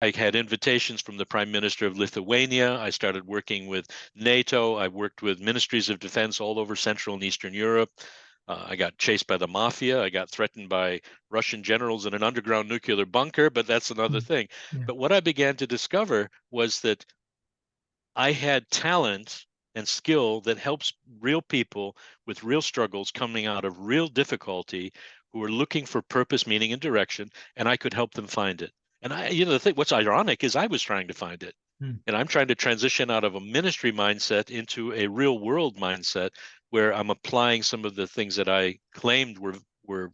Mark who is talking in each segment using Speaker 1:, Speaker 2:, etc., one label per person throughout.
Speaker 1: I had invitations from the Prime Minister of Lithuania. I started working with NATO. I worked with ministries of defense all over Central and Eastern Europe. I got chased by the mafia. I got threatened by Russian generals in an underground nuclear bunker, but that's another thing.
Speaker 2: Yeah.
Speaker 1: But what I began to discover was that I had talent and skill that helps real people with real struggles coming out of real difficulty who are looking for purpose, meaning, and direction, and I could help them find it. And the thing, what's ironic is I was trying to find it. And I'm trying to transition out of a ministry mindset into a real world mindset where I'm applying some of the things that I claimed were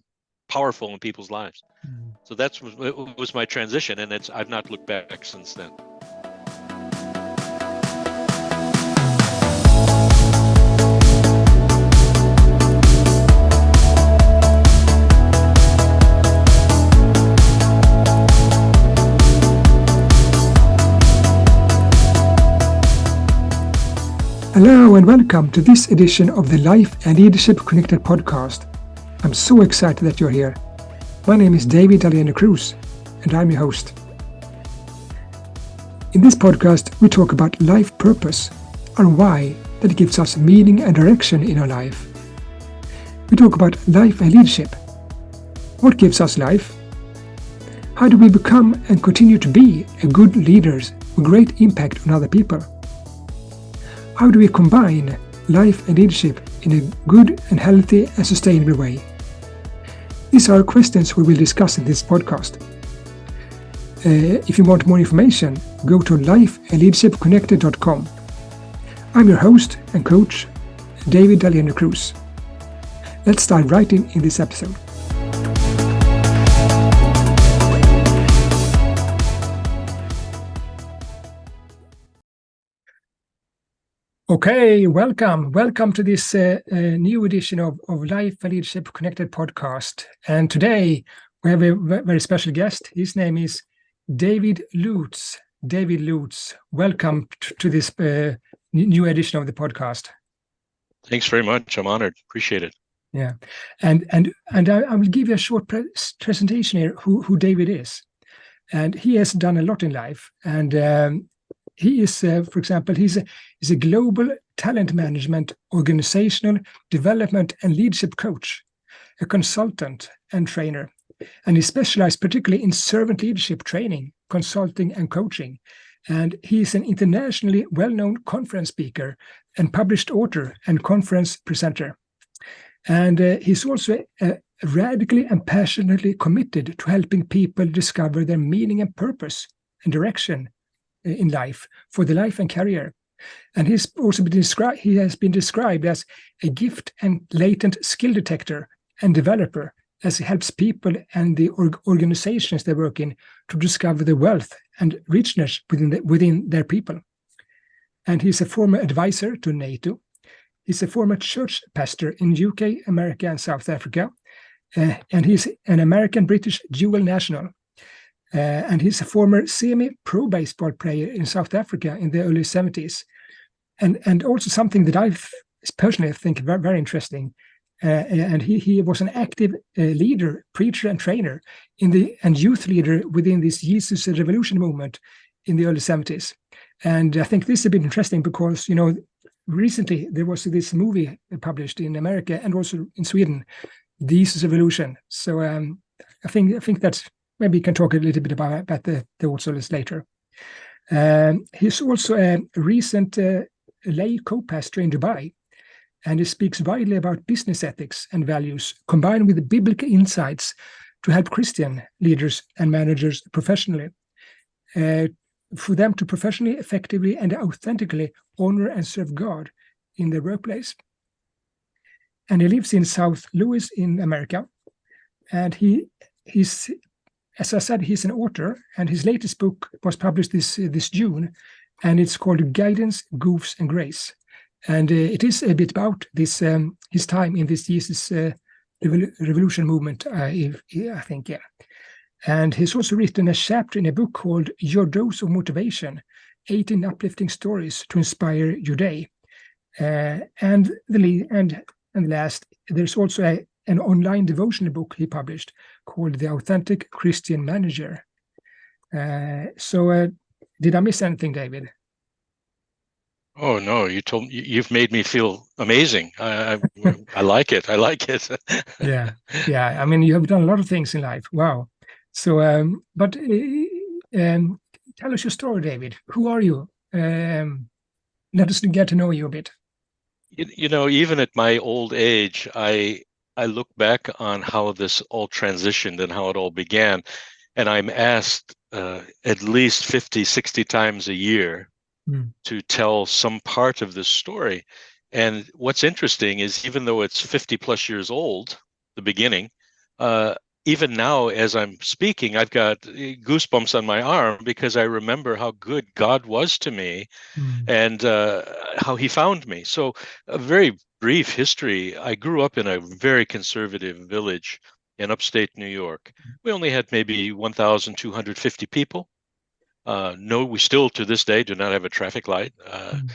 Speaker 1: powerful in people's lives. So it was my transition, and I've not looked back since then.
Speaker 2: Hello and welcome to this edition of the Life and Leadership Connected podcast. I'm so excited that you're here. My name is David Dahlén and I'm your host. In this podcast, we talk about life purpose and why that gives us meaning and direction in our life. We talk about life and leadership. What gives us life? How do we become and continue to be a good leaders with great impact on other people? How do we combine life and leadership in a good and healthy and sustainable way? These are questions we will discuss in this podcast. If you want more information, go to lifeandleadershipconnected.com. I'm your host and coach, David Dahlén. Let's dive right in this episode. Okay, welcome to this new edition of Life and Leadership Connected podcast. And today we have a very special guest. His name is David Lutes. David Lutes, welcome to this new edition of the podcast.
Speaker 1: Thanks very much. I'm honored. Appreciate it.
Speaker 2: Yeah, and I will give you a short presentation here who David is. And he has done a lot in life, and he is, for example, he's a global talent management, organizational development and leadership coach, a consultant and trainer. And he specialized particularly in servant leadership training, consulting and coaching. And he is an internationally well-known conference speaker and published author and conference presenter. And he's also radically and passionately committed to helping people discover their meaning and purpose and direction in life, for the life and career. And he's also he has been described as a gift and latent skill detector and developer, as he helps people and the organizations they work in to discover the wealth and richness within their people. And he's a former advisor to NATO. He's a former church pastor in UK, America, and South Africa. And he's an American-British dual national. And he's a former semi-pro baseball player in South Africa in the early 70s. And also something that I personally think very, very interesting. And he was an active leader, preacher, and trainer and youth leader within this Jesus Revolution movement in the early 70s. And I think this is a bit interesting because, recently there was this movie published in America and also in Sweden, the Jesus Revolution. So I think that's, maybe you can talk a little bit about the thoughts of this later. He's also a recent lay co-pastor in Dubai, and he speaks widely about business ethics and values combined with biblical insights to help Christian leaders and managers professionally, for them to professionally, effectively, and authentically honor and serve God in their workplace. And he lives in St. Louis in America, and he's, as I said, he's an author, and his latest book was published this June, and it's called Guidance, Goofs, and Grace. And it is a bit about this his time in this Jesus Revolution movement, I think, yeah. And he's also written a chapter in a book called Your Dose of Motivation, 18 Uplifting Stories to Inspire Your Day. And last, there's also an online devotional book he published called The Authentic Christian Manager. So, did I miss anything, David?
Speaker 1: Oh no, you've made me feel amazing. I like it. I like it.
Speaker 2: Yeah, yeah. I mean, you have done a lot of things in life. Wow. So, but tell us your story, David. Who are you? Let us get to know you a bit.
Speaker 1: Even at my old age, I look back on how this all transitioned and how it all began, and I'm asked at least 50, 60 times a year
Speaker 2: Mm,
Speaker 1: to tell some part of this story. And what's interesting is even though it's 50 plus years old, the beginning, uh, even now as I'm speaking, I've got goosebumps on my arm because I remember how good God was to me
Speaker 2: mm,
Speaker 1: and how he found me. So, a very brief history. I grew up in a very conservative village in upstate New York. We only had maybe 1,250 people. No, we still to this day do not have a traffic light.
Speaker 2: mm,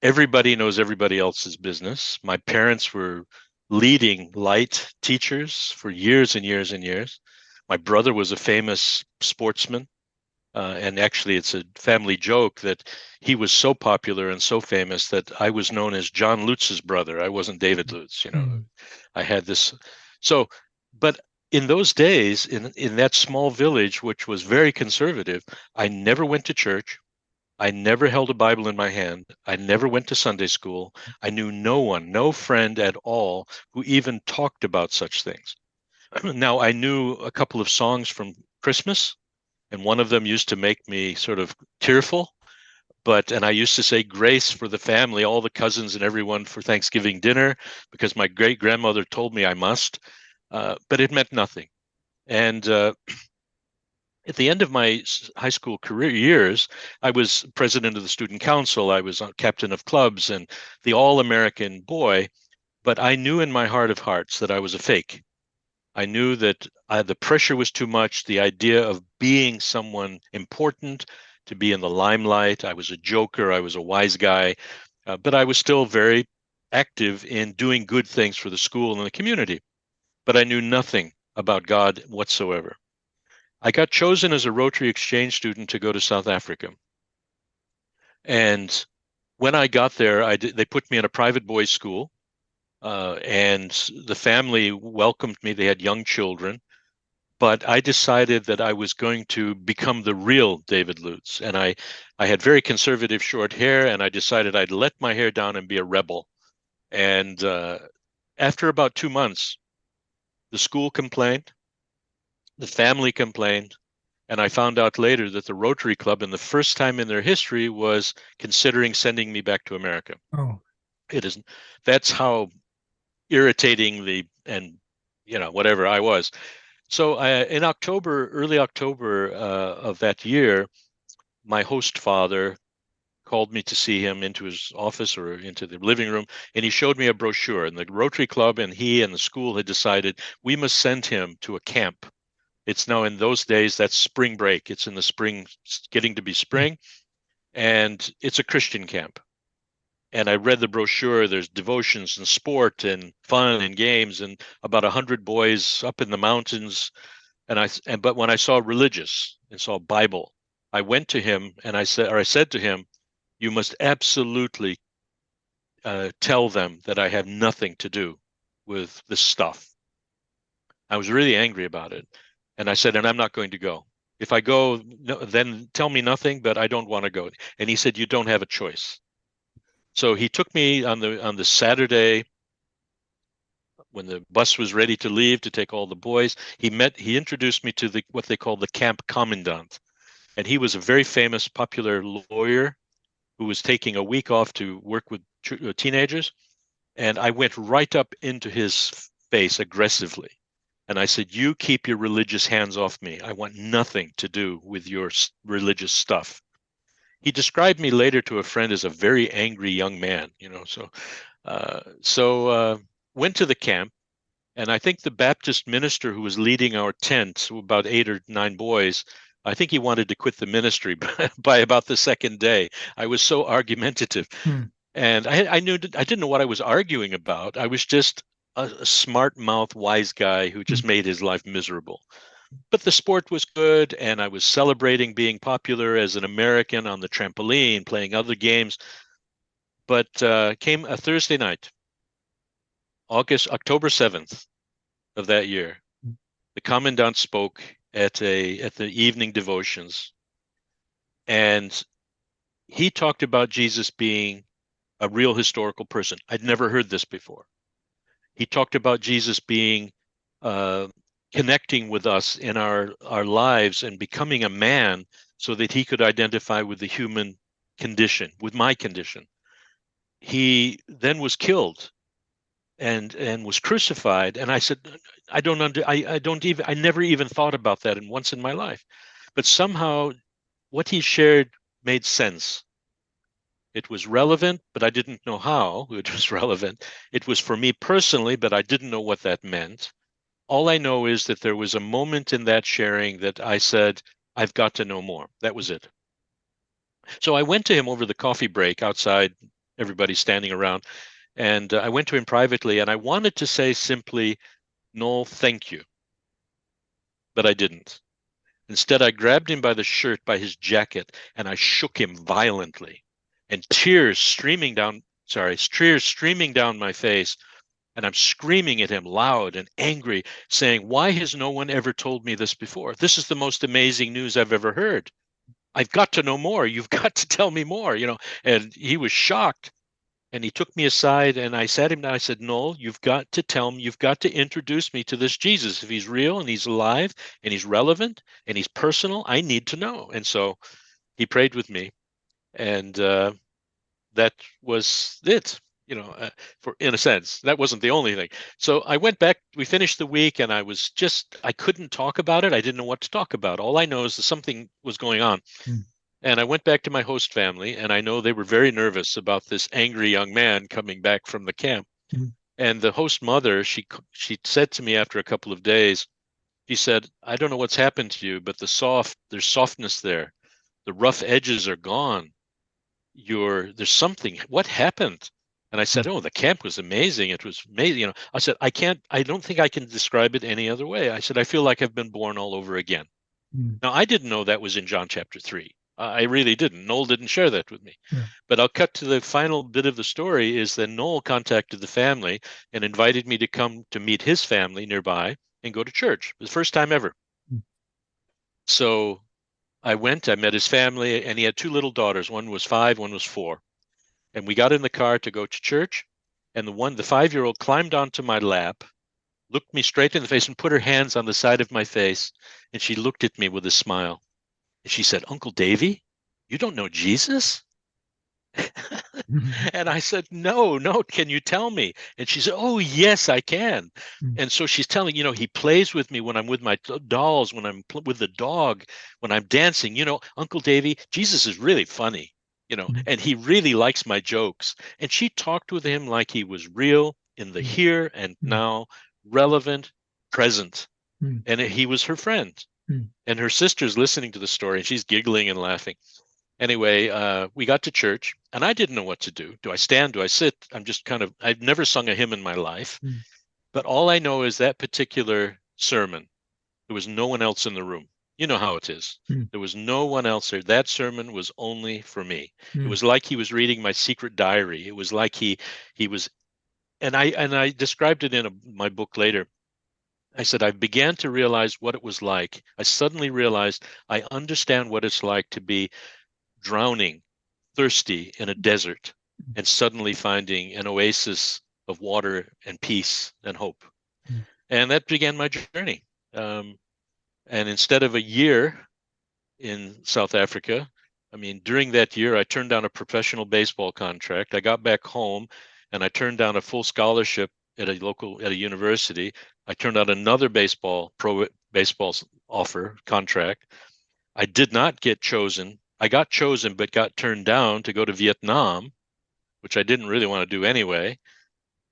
Speaker 1: Everybody knows everybody else's business. My parents were leading light teachers for years and years and years. My brother was a famous sportsman. And actually, it's a family joke that he was so popular and so famous that I was known as John Lutz's brother. I wasn't David Lutz.
Speaker 2: mm,
Speaker 1: I had this. So, but in those days, in that small village, which was very conservative, I never went to church. I never held a Bible in my hand. I never went to Sunday school. I knew no one, no friend at all who even talked about such things. Now, I knew a couple of songs from Christmas, and one of them used to make me sort of tearful. And I used to say grace for the family, all the cousins and everyone for Thanksgiving dinner, because my great grandmother told me I must. But it meant nothing. And at the end of my high school career years, I was president of the student council. I was captain of clubs and the all-American boy. But I knew in my heart of hearts that I was a fake. I knew that the pressure was too much, the idea of being someone important, to be in the limelight. I was a joker, I was a wise guy, but I was still very active in doing good things for the school and the community. But I knew nothing about God whatsoever. I got chosen as a Rotary exchange student to go to South Africa. And when I got there, they put me in a private boys' school, and the family welcomed me. They had young children, but I decided that I was going to become the real David Lutz. And I had very conservative short hair, and I decided I'd let my hair down and be a rebel. And after about 2 months, the school complained, the family complained, and I found out later that the Rotary Club, in the first time in their history, was considering sending me back to America.
Speaker 2: oh,
Speaker 1: It is That's how irritating the and whatever I was. So in October, early October of that year, my host father called me to see him into his office or into the living room, and he showed me a brochure. And the Rotary Club and he and the school had decided we must send him to a camp. It's now, in those days, that's spring break. It's in the spring, getting to be spring, and it's a Christian camp. And I read the brochure. There's devotions and sport and fun and games, and about 100 boys up in the mountains. But when I saw religious and saw Bible, I went to him and I said to him, "You must absolutely tell them that I have nothing to do with this stuff." I was really angry about it, and I said, "And I'm not going to go. If I go, no, then tell me nothing, but I don't want to go." And he said, "You don't have a choice." So he took me on the Saturday when the bus was ready to leave to take all the boys. He introduced me to what they call the camp commandant. And he was a very famous, popular lawyer who was taking a week off to work with teenagers. And I went right up into his face aggressively. And I said, "You keep your religious hands off me. I want nothing to do with your religious stuff." He described me later to a friend as a very angry young man, so went to the camp. And I think the Baptist minister who was leading our tent, about 8 or 9 boys, I think he wanted to quit the ministry by about the second day. I was so argumentative.
Speaker 2: hmm,
Speaker 1: And I didn't know what I was arguing about. I was just a smart mouth, wise guy who
Speaker 2: hmm,
Speaker 1: just made his life miserable. but the sport was good, and I was celebrating being popular as an American on the trampoline, playing other games. But came a Thursday night, October 7th of that year. The commandant spoke at the evening devotions, and he talked about Jesus being a real historical person. I'd never heard this before. He talked about Jesus being uh, connecting with us in our lives and becoming a man so that he could identify with the human condition, with my condition. He then was killed and was crucified. And I said, I don't even, I never even thought about that once in my life. But somehow what he shared made sense. It was relevant, but I didn't know how it was relevant. It was for me personally, but I didn't know what that meant. All I know is that there was a moment in that sharing that I said, I've got to know more. That was it. So I went to him over the coffee break outside, everybody standing around, and I went to him privately, and I wanted to say simply, Noel, thank you, but I didn't. Instead, I grabbed him by the shirt, by his jacket, and I shook him violently, and tears streaming down my face. And I'm screaming at him loud and angry, saying, why has no one ever told me this before? This is the most amazing news I've ever heard. I've got to know more. You've got to tell me more, And he was shocked. And he took me aside and I sat him down. I said, Noel, you've got to tell me, you've got to introduce me to this Jesus. If he's real and he's alive and he's relevant and he's personal, I need to know. And so he prayed with me. And that was it, for in a sense. That wasn't the only thing. So I went back, we finished the week, and I couldn't talk about it. I didn't know what to talk about. All I know is that something was going on. And I went back to my host family, and I know they were very nervous about this angry young man coming back from the camp. And the host mother, she said to me after a couple of days, she said, I don't know what's happened to you, but there's softness there. The rough edges are gone. There's something. What happened? And I said, oh, the camp was amazing. It was amazing. I said, I don't think I can describe it any other way. I said, I feel like I've been born all over again. Now, I didn't know that was in John chapter 3. I really didn't. Noel didn't share that with me. But I'll cut to the final bit of the story is that Noel contacted the family and invited me to come to meet his family nearby and go to church. It was the first time ever. So I went, I met his family, and he had two little daughters. One was 5, one was 4. And we got in the car to go to church. And the 5-year-old climbed onto my lap, looked me straight in the face and put her hands on the side of my face. And she looked at me with a smile. And she said, Uncle Davy, you don't know Jesus? And I said, no, can you tell me? And she said, oh, yes, I can. And so she's telling, he plays with me when I'm with my dolls, when I'm with the dog, when I'm dancing. Uncle Davy, Jesus is really funny, and he really likes my jokes. And she talked with him like he was real in the here and now, relevant, present. And he was her friend. And her sister's listening to the story, and she's giggling and laughing. Anyway, we got to church, and I didn't know what to do. Do I stand? Do I sit? I've never sung a hymn in my life. But all I know is that particular sermon, there was no one else in the room. You know how it is. There was no one else there. That sermon was only for me. It was like he was reading my secret diary. It was like he was, and I described it in my book later. I said, I began to realize what it was like. I suddenly realized I understand what it's like to be drowning, thirsty in a desert, and suddenly finding an oasis of water and peace and hope. And that began my journey. And instead of a year in South Africa, during that year, I turned down a professional baseball contract. I got back home and I turned down a full scholarship at a university. I turned out another pro baseball contract. I did not get chosen. I got chosen, but got turned down to go to Vietnam, which I didn't really want to do anyway.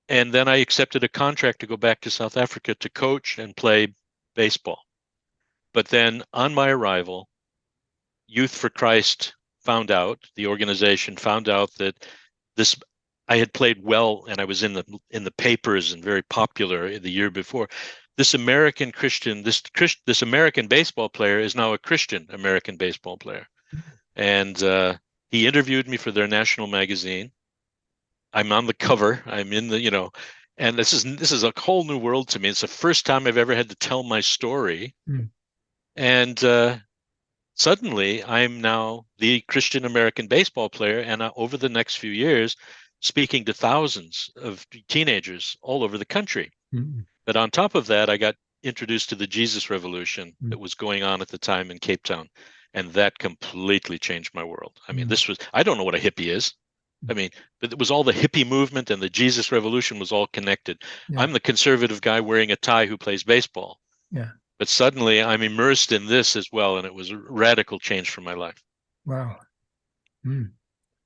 Speaker 1: And then I accepted a contract to go back to South Africa to coach and play baseball. But then on my arrival, Youth for Christ the organization found out that I had played well and I was in the papers and very popular the year before. this American Christian, this American baseball player is now a Christian American baseball player. And he interviewed me for their national magazine. I'm on the cover. I'm in the, and this is a whole new world to me. It's the first time I've ever had to tell my story. And suddenly I'm now the Christian American baseball player, and over the next few years, speaking to thousands of teenagers all over the country. But on top of that, I got introduced to the Jesus Revolution that was going on at the time in Cape Town, and that completely changed my world. I mean, I don't know what a hippie is. I mean, but it was all the hippie movement, and the Jesus Revolution was all connected. I'm the conservative guy wearing a tie who plays baseball. But suddenly I'm immersed in this as well, and it was a radical change for my life.
Speaker 2: Wow.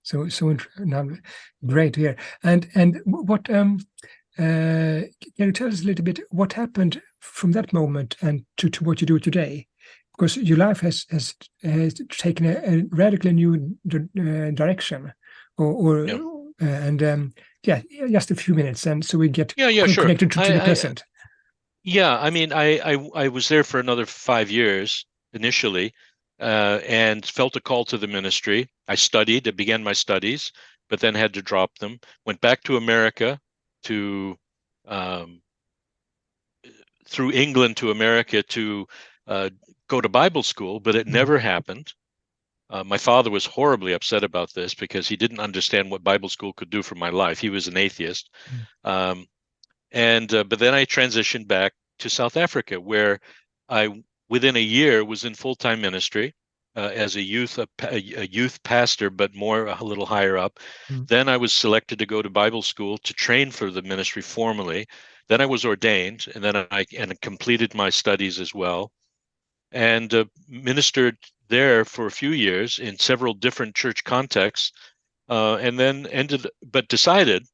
Speaker 2: So now, great to hear. And what can you tell us a little bit what happened from that moment and to what you do today? Because your life has taken a radically new direction, just a few minutes, and so we get connected to the present.
Speaker 1: I mean, I was there for another 5 years initially, and felt a call to the ministry. I began my studies, but then had to drop them. Went back to America through England to America to go to Bible school, but it never happened. My father was horribly upset about this because he didn't understand what Bible school could do for my life. He was an atheist. But then I transitioned back to South Africa, where I, within a year, was in full-time ministry as a youth pastor, but a little higher up. Then I was selected to go to Bible school to train for the ministry formally. Then I was ordained, and then I completed my studies as well, and ministered there for a few years in several different church contexts, and then decided,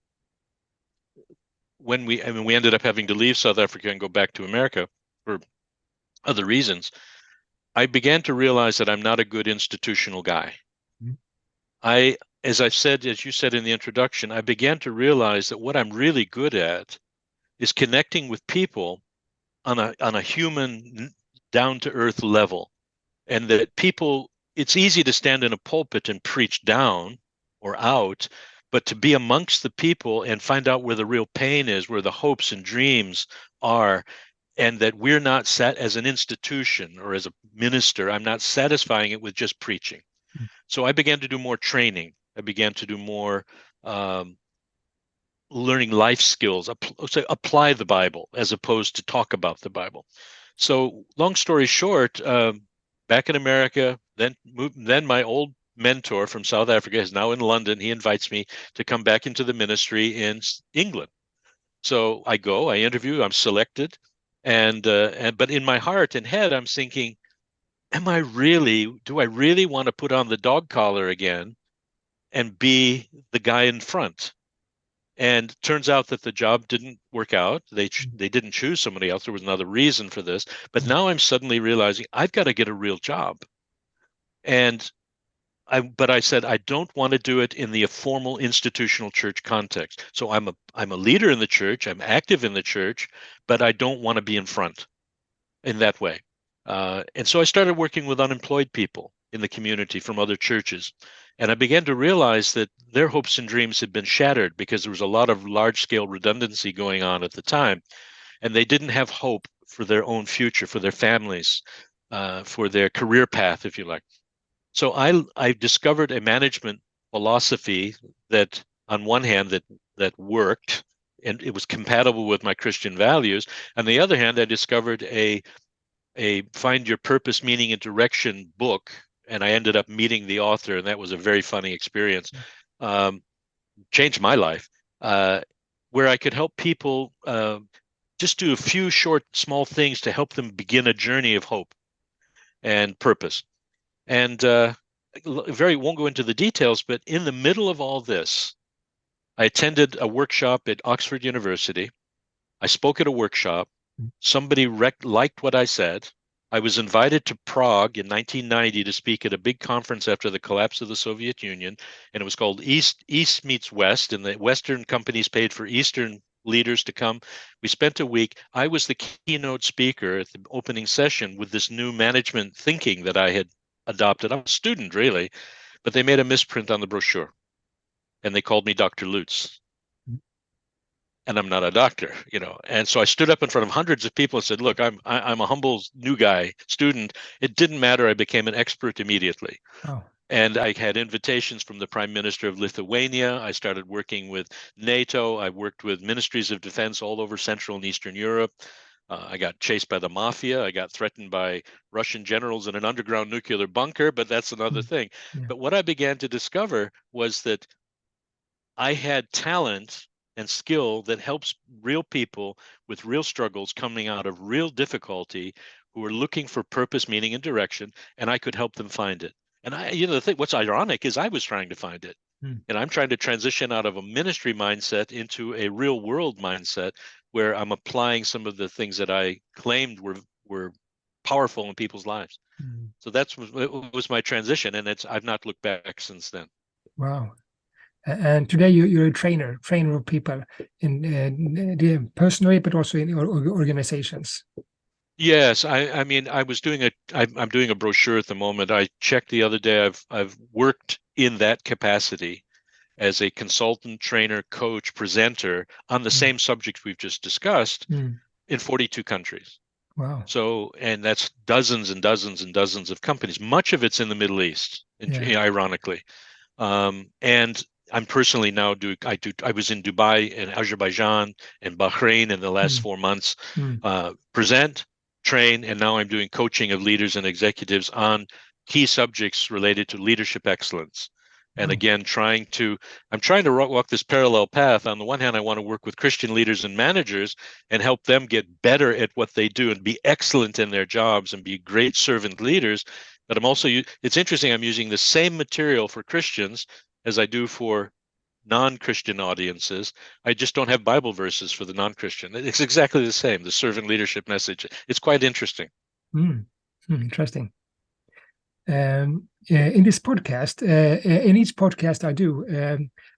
Speaker 1: when we ended up having to leave South Africa and go back to America for other reasons, I began to realize that I'm not a good institutional guy. As you said in the introduction, I began to realize that what I'm really good at is connecting with people on a human, down-to-earth level. And that it's easy to stand in a pulpit and preach down or out, but to be amongst the people and find out where the real pain is, where the hopes and dreams are, and that we're not set as an institution or as a minister, I'm not satisfying it with just preaching. So I began to do more training. I began to do more learning life skills, apply the Bible as opposed to talk about the Bible. So long story short, back in America, then my old mentor from South Africa is now in London. He invites me to come back into the ministry in England. So I go, I interview, I'm selected, but in my heart and head, I'm thinking, do I really want to put on the dog collar again and be the guy in front? And turns out that the job didn't work out. They didn't choose somebody else. There was another reason for this. But now I'm suddenly realizing I've got to get a real job. But I said, I don't want to do it in the formal institutional church context. So I'm a leader in the church. I'm active in the church, but I don't want to be in front in that way. And so I started working with unemployed people in the community from other churches. And I began to realize that their hopes and dreams had been shattered because there was a lot of large-scale redundancy going on at the time. And they didn't have hope for their own future, for their families, for their career path, if you like. So I discovered a management philosophy that, on one hand, that worked, and it was compatible with my Christian values. On the other hand, I discovered a Find Your Purpose, Meaning, and Direction book, and I ended up meeting the author, and that was a very funny experience. Changed my life, where I could help people just do a few short, small things to help them begin a journey of hope and purpose. And won't go into the details, but in the middle of all this, I attended a workshop at Oxford University. I spoke at a workshop. Somebody liked what I said. I was invited to Prague in 1990 to speak at a big conference after the collapse of the Soviet Union, and it was called East Meets West, and the Western companies paid for Eastern leaders to come. We spent a week. I was the keynote speaker at the opening session with this new management thinking that I had adopted. I'm a student, really, but they made a misprint on the brochure and they called me Dr. Lutes. And I'm not a doctor, And so I stood up in front of hundreds of people and said, "Look, I'm a humble new guy, student. It didn't matter. I became an expert immediately."
Speaker 2: Oh.
Speaker 1: And I had invitations from the Prime Minister of Lithuania. I started working with NATO. I worked with ministries of defense all over Central and Eastern Europe. I got chased by the mafia. I got threatened by Russian generals in an underground nuclear bunker, but that's another thing.
Speaker 2: Yeah.
Speaker 1: But what I began to discover was that I had talent and skill that helps real people with real struggles coming out of real difficulty who are looking for purpose, meaning, and direction, and I could help them find it. And the thing, what's ironic is I was trying to find it. And I'm trying to transition out of a ministry mindset into a real world mindset where I'm applying some of the things that I claimed were powerful in people's lives. So it was my transition, and I've not looked back since then.
Speaker 2: Wow. And today you're a trainer of people in personally, but also in organizations.
Speaker 1: Yes, I mean, I'm doing a brochure at the moment. I checked the other day. I've worked in that capacity as a consultant, trainer, coach, presenter on the same subjects we've just discussed in 42 countries.
Speaker 2: Wow.
Speaker 1: So, and that's dozens and dozens and dozens of companies. Much of it's in the Middle East, ironically. And I'm personally now I was in Dubai and Azerbaijan and Bahrain in the last 4 months, present, train, and now I'm doing coaching of leaders and executives on key subjects related to leadership excellence. And again, I'm trying to walk this parallel path. On the one hand, I want to work with Christian leaders and managers and help them get better at what they do and be excellent in their jobs and be great servant leaders. But it's interesting, I'm using the same material for Christians as I do for non-Christian audiences. I just don't have Bible verses for the non-Christian. It's exactly the same, the servant leadership message. It's quite interesting.
Speaker 2: Interesting. In this podcast, in each podcast I do,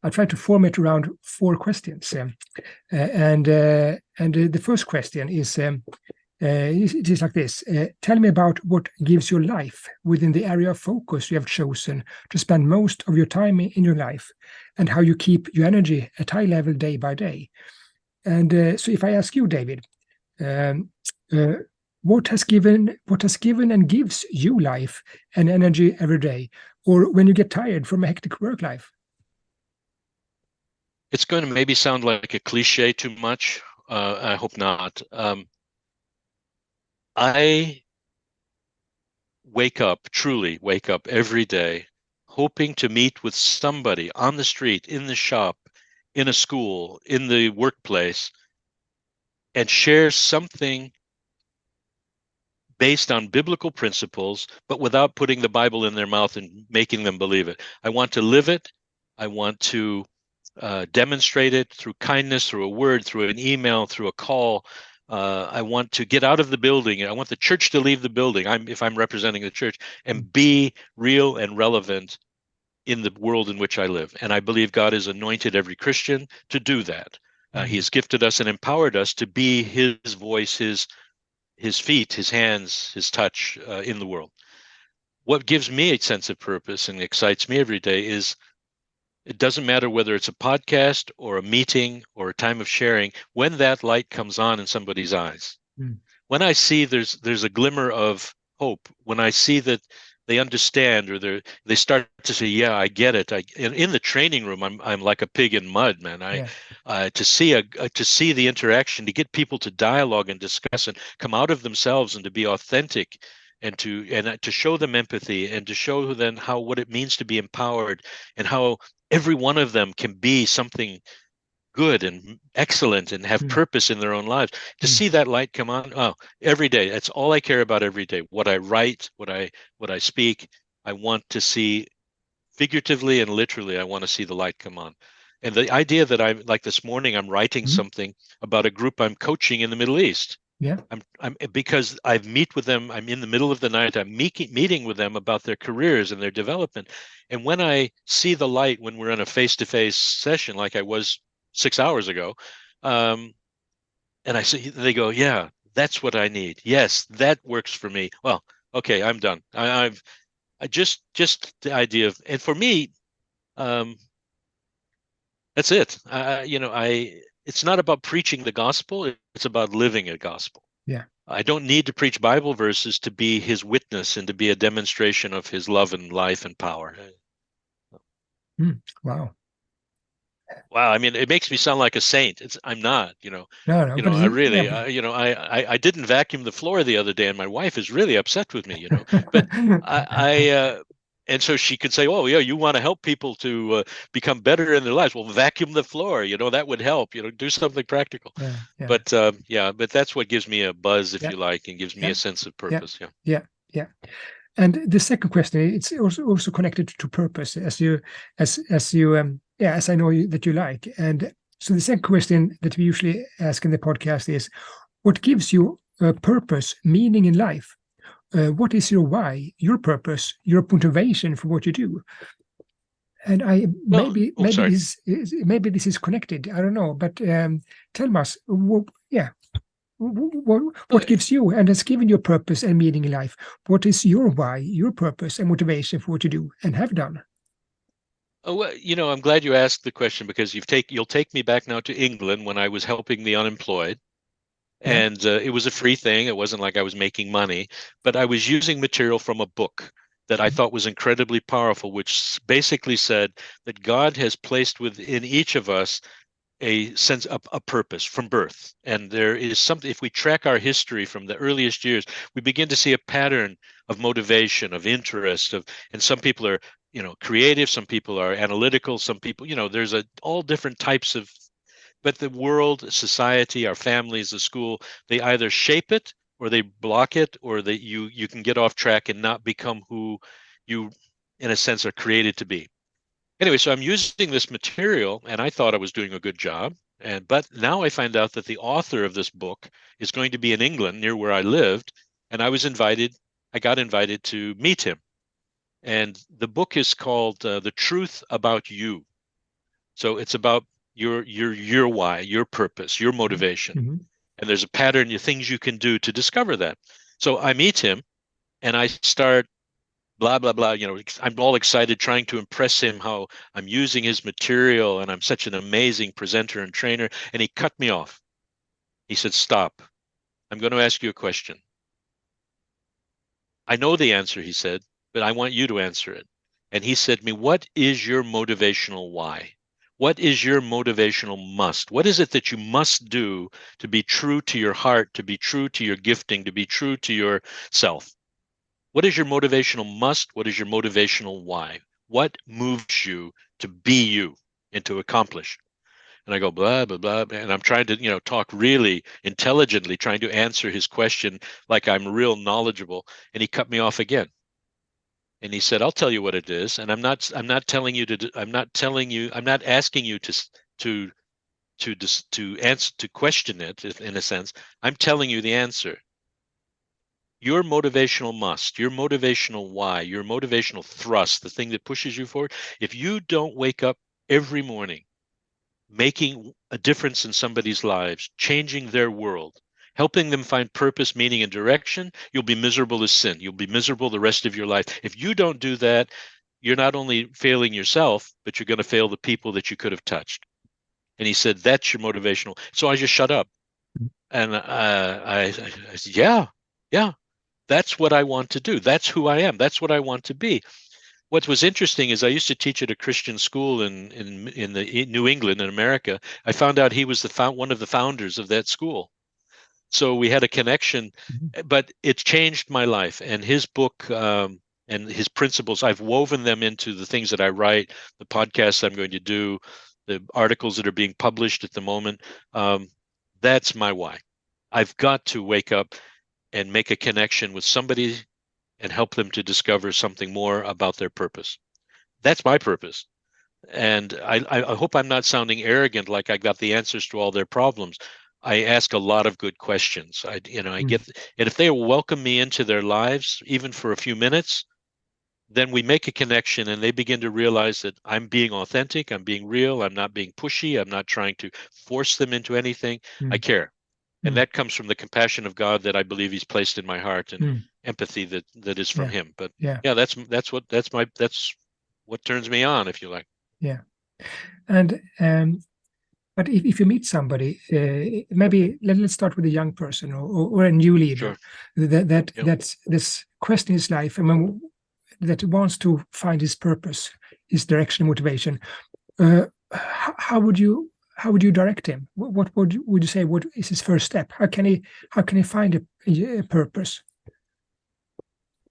Speaker 2: I try to form it around 4 questions. And the first question is, it is like this. Tell me about what gives your life within the area of focus you have chosen to spend most of your time in your life, and how you keep your energy at high level day by day. And so if I ask you, David, what has given and gives you life and energy every day, or when you get tired from a hectic work life?
Speaker 1: It's going to maybe sound like a cliche too much. I hope not. I truly wake up every day hoping to meet with somebody on the street, in the shop, in a school, in the workplace, and share something based on biblical principles, but without putting the Bible in their mouth and making them believe it. I want to live it. I want to demonstrate it through kindness, through a word, through an email, through a call. I want to get out of the building. I want the church to leave the building, if I'm representing the church, and be real and relevant in the world in which I live. And I believe God has anointed every Christian to do that. He has gifted us and empowered us to be his voice, his feet, his hands, his touch in the world. What gives me a sense of purpose and excites me every day is it doesn't matter whether it's a podcast or a meeting or a time of sharing, when that light comes on in somebody's eyes. When I see there's a glimmer of hope, when I see that they understand, or they start to say, yeah, I get it. In the training room, I'm like a pig in mud, man. To see the interaction, to get people to dialogue and discuss and come out of themselves and to be authentic, and to show them empathy, and to show them what it means to be empowered, and how every one of them can be something good and excellent and have purpose in their own lives. To see that light come on, every day. That's all I care about every day. What I write, what I speak, I want to see, figuratively and literally, I want to see the light come on. And the idea that I'm like this morning, I'm writing something about a group I'm coaching in the Middle East.
Speaker 2: Yeah.
Speaker 1: I'm because I meet with them. I'm in the middle of the night. I'm meeting with them about their careers and their development. And when I see the light, when we're in a face-to-face session, like I was 6 hours ago, And I say, they go, yeah, that's what I need. Yes, that works for me. Well, okay, I'm done. I just the idea of, and for me, um, that's it. It's not about preaching the gospel. It's about living a gospel.
Speaker 2: Yeah.
Speaker 1: I don't need to preach Bible verses to be his witness and to be a demonstration of his love and life and power.
Speaker 2: Wow.
Speaker 1: Wow, I mean, it makes me sound like a saint. I'm not,
Speaker 2: No, but
Speaker 1: I
Speaker 2: yeah.
Speaker 1: really, I didn't vacuum the floor the other day, and my wife is really upset with me, But and so she could say, "Oh, yeah, you want to help people to become better in their lives? Well, vacuum the floor, that would help. Do something practical."
Speaker 2: Yeah, yeah,
Speaker 1: But yeah, but that's what gives me a buzz, if
Speaker 2: yeah,
Speaker 1: you like, and gives me
Speaker 2: yeah,
Speaker 1: a sense of
Speaker 2: yeah,
Speaker 1: purpose. Yeah.
Speaker 2: yeah, yeah. And the second question, it's also connected to purpose, as you yeah, as I know that you like. And so the second question that we usually ask in the podcast is, what gives you a purpose, meaning in life? What is your why, your purpose, your motivation for what you do? And I
Speaker 1: Well, oh, sorry.
Speaker 2: maybe this is connected. I don't know, but tell us, yeah,
Speaker 1: Well,
Speaker 2: what gives you and has given you purpose and meaning in life? What is your why, your purpose and motivation for what you do and have done?
Speaker 1: oh, well, I'm glad you asked the question, because you'll take me back now to England when I was helping the unemployed.
Speaker 2: Yeah.
Speaker 1: And it was a free thing. It wasn't like I was making money, but I was using material from a book that I thought was incredibly powerful, which basically said that God has placed within each of us a sense of a purpose from birth. And there is something, if we track our history from the earliest years, we begin to see a pattern of motivation, of interest, and some people are, creative, some people are analytical, some people, there's all different types of, but the world, society, our families, the school, they either shape it or they block it, or that you can get off track and not become who you, in a sense, are created to be. Anyway, so I'm using this material, and I thought I was doing a good job. But now I find out that the author of this book is going to be in England, near where I lived, and I got invited to meet him. And the book is called "The Truth About You." So it's about your why, your purpose, your motivation.
Speaker 2: Mm-hmm.
Speaker 1: And there's a pattern, the things you can do to discover that. So I meet him and I start blah blah blah. I'm all excited, trying to impress him how I'm using his material and I'm such an amazing presenter and trainer. And he cut me off. He said, "Stop. I'm going to ask you a question. I know the answer," he said, "but I want you to answer it." And he said to me, "What is your motivational why? What is your motivational must? What is it that you must do to be true to your heart, to be true to your gifting, to be true to yourself? What is your motivational must? What is your motivational why? What moves you to be you and to accomplish?" And I go, blah, blah, blah. And I'm trying to, talk really intelligently, trying to answer his question like I'm real knowledgeable. And he cut me off again. And he said, "I'll tell you what it is. And I'm not telling you to, I'm not telling you, I'm not asking you to, to answer, to question it, in a sense. I'm telling you the answer. Your motivational must, your motivational why, your motivational thrust, the thing that pushes you forward. If you don't wake up every morning making a difference in somebody's lives, changing their world, helping them find purpose, meaning, and direction, you'll be miserable as sin. You'll be miserable the rest of your life. If you don't do that, you're not only failing yourself, but you're going to fail the people that you could have touched." And he said, "That's your motivational." So I just shut up. And I said, "Yeah, yeah, that's what I want to do. That's who I am. That's what I want to be." What was interesting is I used to teach at a Christian school in New England in America. I found out he was one of the founders of that school. So we had a connection, but it changed my life. And his book, and his principles, I've woven them into the things that I write, the podcasts I'm going to do, the articles that are being published at the moment. That's my why. I've got to wake up and make a connection with somebody and help them to discover something more about their purpose. That's my purpose. And I hope I'm not sounding arrogant, like I got the answers to all their problems. I ask a lot of good questions. I
Speaker 2: Mm.
Speaker 1: get, and if they welcome me into their lives, even for a few minutes, then we make a connection and they begin to realize that I'm being authentic, I'm being real, I'm not being pushy, I'm not trying to force them into anything. I care. And
Speaker 2: mm,
Speaker 1: that comes from the compassion of God that I believe he's placed in my heart, and
Speaker 2: mm.
Speaker 1: empathy that is from
Speaker 2: Yeah,
Speaker 1: him. But
Speaker 2: yeah,
Speaker 1: yeah, that's what turns me on, if you like.
Speaker 2: yeah. And but if you meet somebody, maybe let's start with a young person or a new leader
Speaker 1: Sure. Yep.
Speaker 2: that's this question in his life. I mean, that wants to find his purpose, his direction, motivation. How would you direct him? What would you say? What is his first step? How can he find a purpose?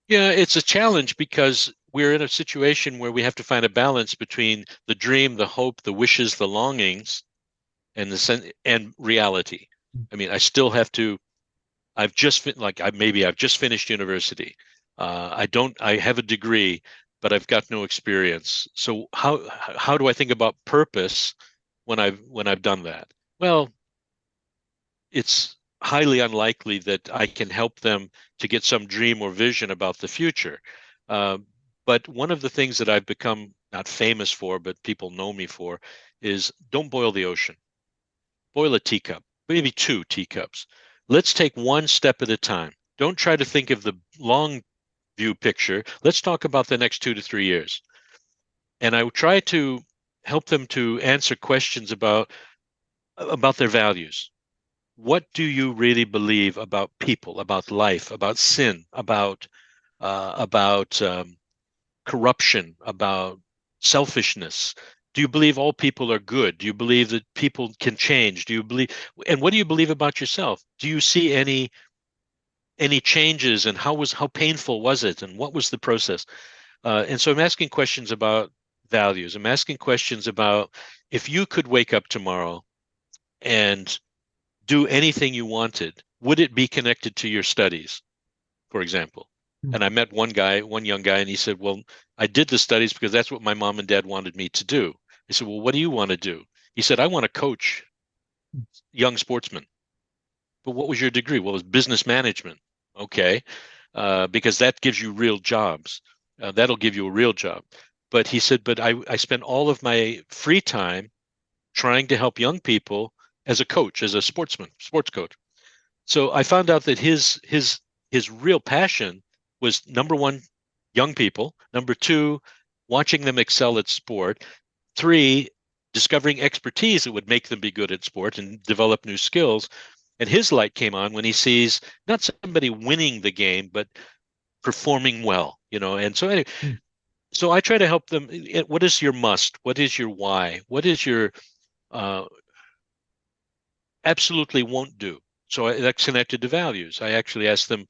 Speaker 1: Yeah, it's a challenge because we're in a situation where we have to find a balance between the dream, the hope, the wishes, the longings, and and reality. I mean, I still have to. I've just I've just finished university. I have a degree, but I've got no experience. So how do I think about purpose when I've done that? Well, it's highly unlikely that I can help them to get some dream or vision about the future. Uh, but one of the things that I've become not famous for, but people know me for, is don't boil the ocean. Boil a teacup, maybe two teacups. Let's take one step at a time. Don't try to think of the long view picture. Let's talk about the next 2 to 3 years. And I try to help them to answer questions about their values. What do you really believe about people, about life, about sin, about corruption, about selfishness? Do you believe all people are good? Do you believe that people can change? Do you believe, and what do you believe about yourself? Do you see any changes, and how painful was it, and what was the process? And so I'm asking questions about values. I'm asking questions about, if you could wake up tomorrow and do anything you wanted, would it be connected to your studies, for example?
Speaker 2: Mm,
Speaker 1: And I met one young guy, and he said, "Well, I did the studies because that's what my mom and dad wanted me to do." I said, "Well, what do you want to do?" He said, "I want to coach young sportsmen." But what was your degree? Well, it was business management. Okay, because that gives you real jobs. That'll give you a real job. But he said, "But I spent all of my free time trying to help young people as a coach, as a sports coach." So I found out that his real passion was, number one, young people; number two, watching them excel at sport; three, discovering expertise that would make them be good at sport and develop new skills. And his light came on when he sees not somebody winning the game, but performing well, And so anyway,
Speaker 2: mm,
Speaker 1: so I try to help them. What is your must? What is your why? What is your uh, absolutely won't do? So that's connected to values. I actually ask them,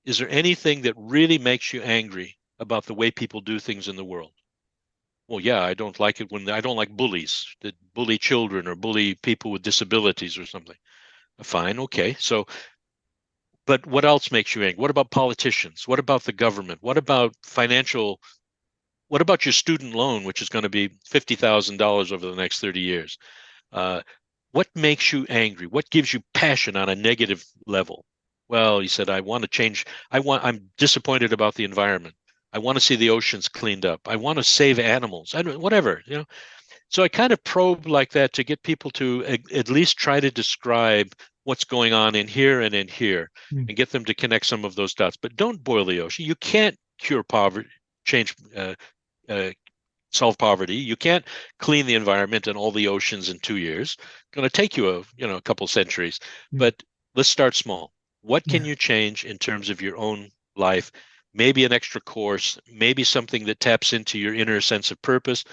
Speaker 1: is there anything that really makes you angry about the way people do things in the world? Well, yeah, I don't like bullies that bully children or bully people with disabilities or something. Fine, okay. So, but what else makes you angry? What about politicians? What about the government? What about financial? What about your student loan, which is going to be $50,000 over the next 30 years? Uh, what makes you angry? What gives you passion on a negative level? Well, he said, I want to change. I'm disappointed about the environment. I want to see the oceans cleaned up. I want to save animals. I don't, whatever. So I kind of probe like that to get people to at least try to describe what's going on in here and in here,
Speaker 2: mm,
Speaker 1: and get them to connect some of those dots. But don't boil the ocean. You can't cure poverty, change uh, solve poverty. You can't clean the environment and all the oceans in 2 years. It's going to take you a couple centuries.
Speaker 2: mm.
Speaker 1: But let's start small. What can
Speaker 2: Yeah.
Speaker 1: you change in terms of your own life? Maybe an extra course, maybe something that taps into your inner sense of purpose,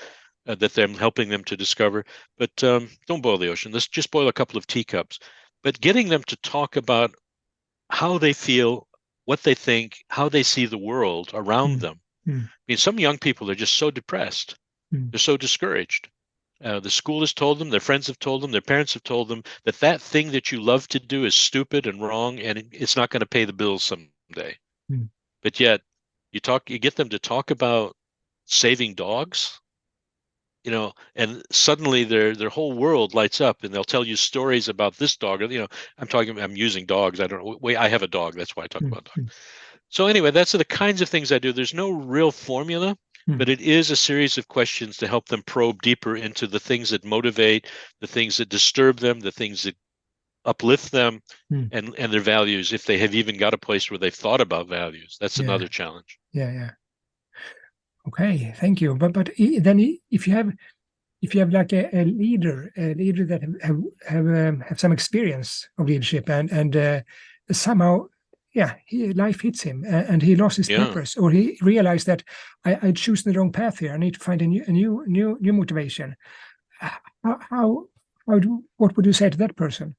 Speaker 1: that they're helping them to discover. But don't boil the ocean. Let's just boil a couple of teacups. But getting them to talk about how they feel, what they think, how they see the world around
Speaker 2: Mm,
Speaker 1: them.
Speaker 2: mm,
Speaker 1: I mean, some young people are just so depressed.
Speaker 2: mm,
Speaker 1: They're so discouraged. The school has told them, their friends have told them, their parents have told them that that thing that you love to do is stupid and wrong, and it's not going to pay the bills someday.
Speaker 2: mm.
Speaker 1: But yet, you get them to talk about saving dogs, and suddenly their whole world lights up, and they'll tell you stories about this dog. I'm using dogs. I don't know. Wait, I have a dog. That's why I talk
Speaker 2: Mm,
Speaker 1: about dogs.
Speaker 2: mm.
Speaker 1: So anyway, that's the kinds of things I do. There's no real formula,
Speaker 2: Mm.
Speaker 1: but it is a series of questions to help them probe deeper into the things that motivate, the things that disturb them, the things that uplift them,
Speaker 2: Mm.
Speaker 1: and their values, if they have even got a place where they've thought about values. That's
Speaker 2: Yeah,
Speaker 1: another challenge.
Speaker 2: yeah. Okay, thank you. But then if you have like a leader that have some experience of leadership, and somehow, yeah, life hits him, and he lost his
Speaker 1: Yeah.
Speaker 2: purpose, or he realized that I choose the wrong path here. I need to find a new motivation. How what would you say to that person?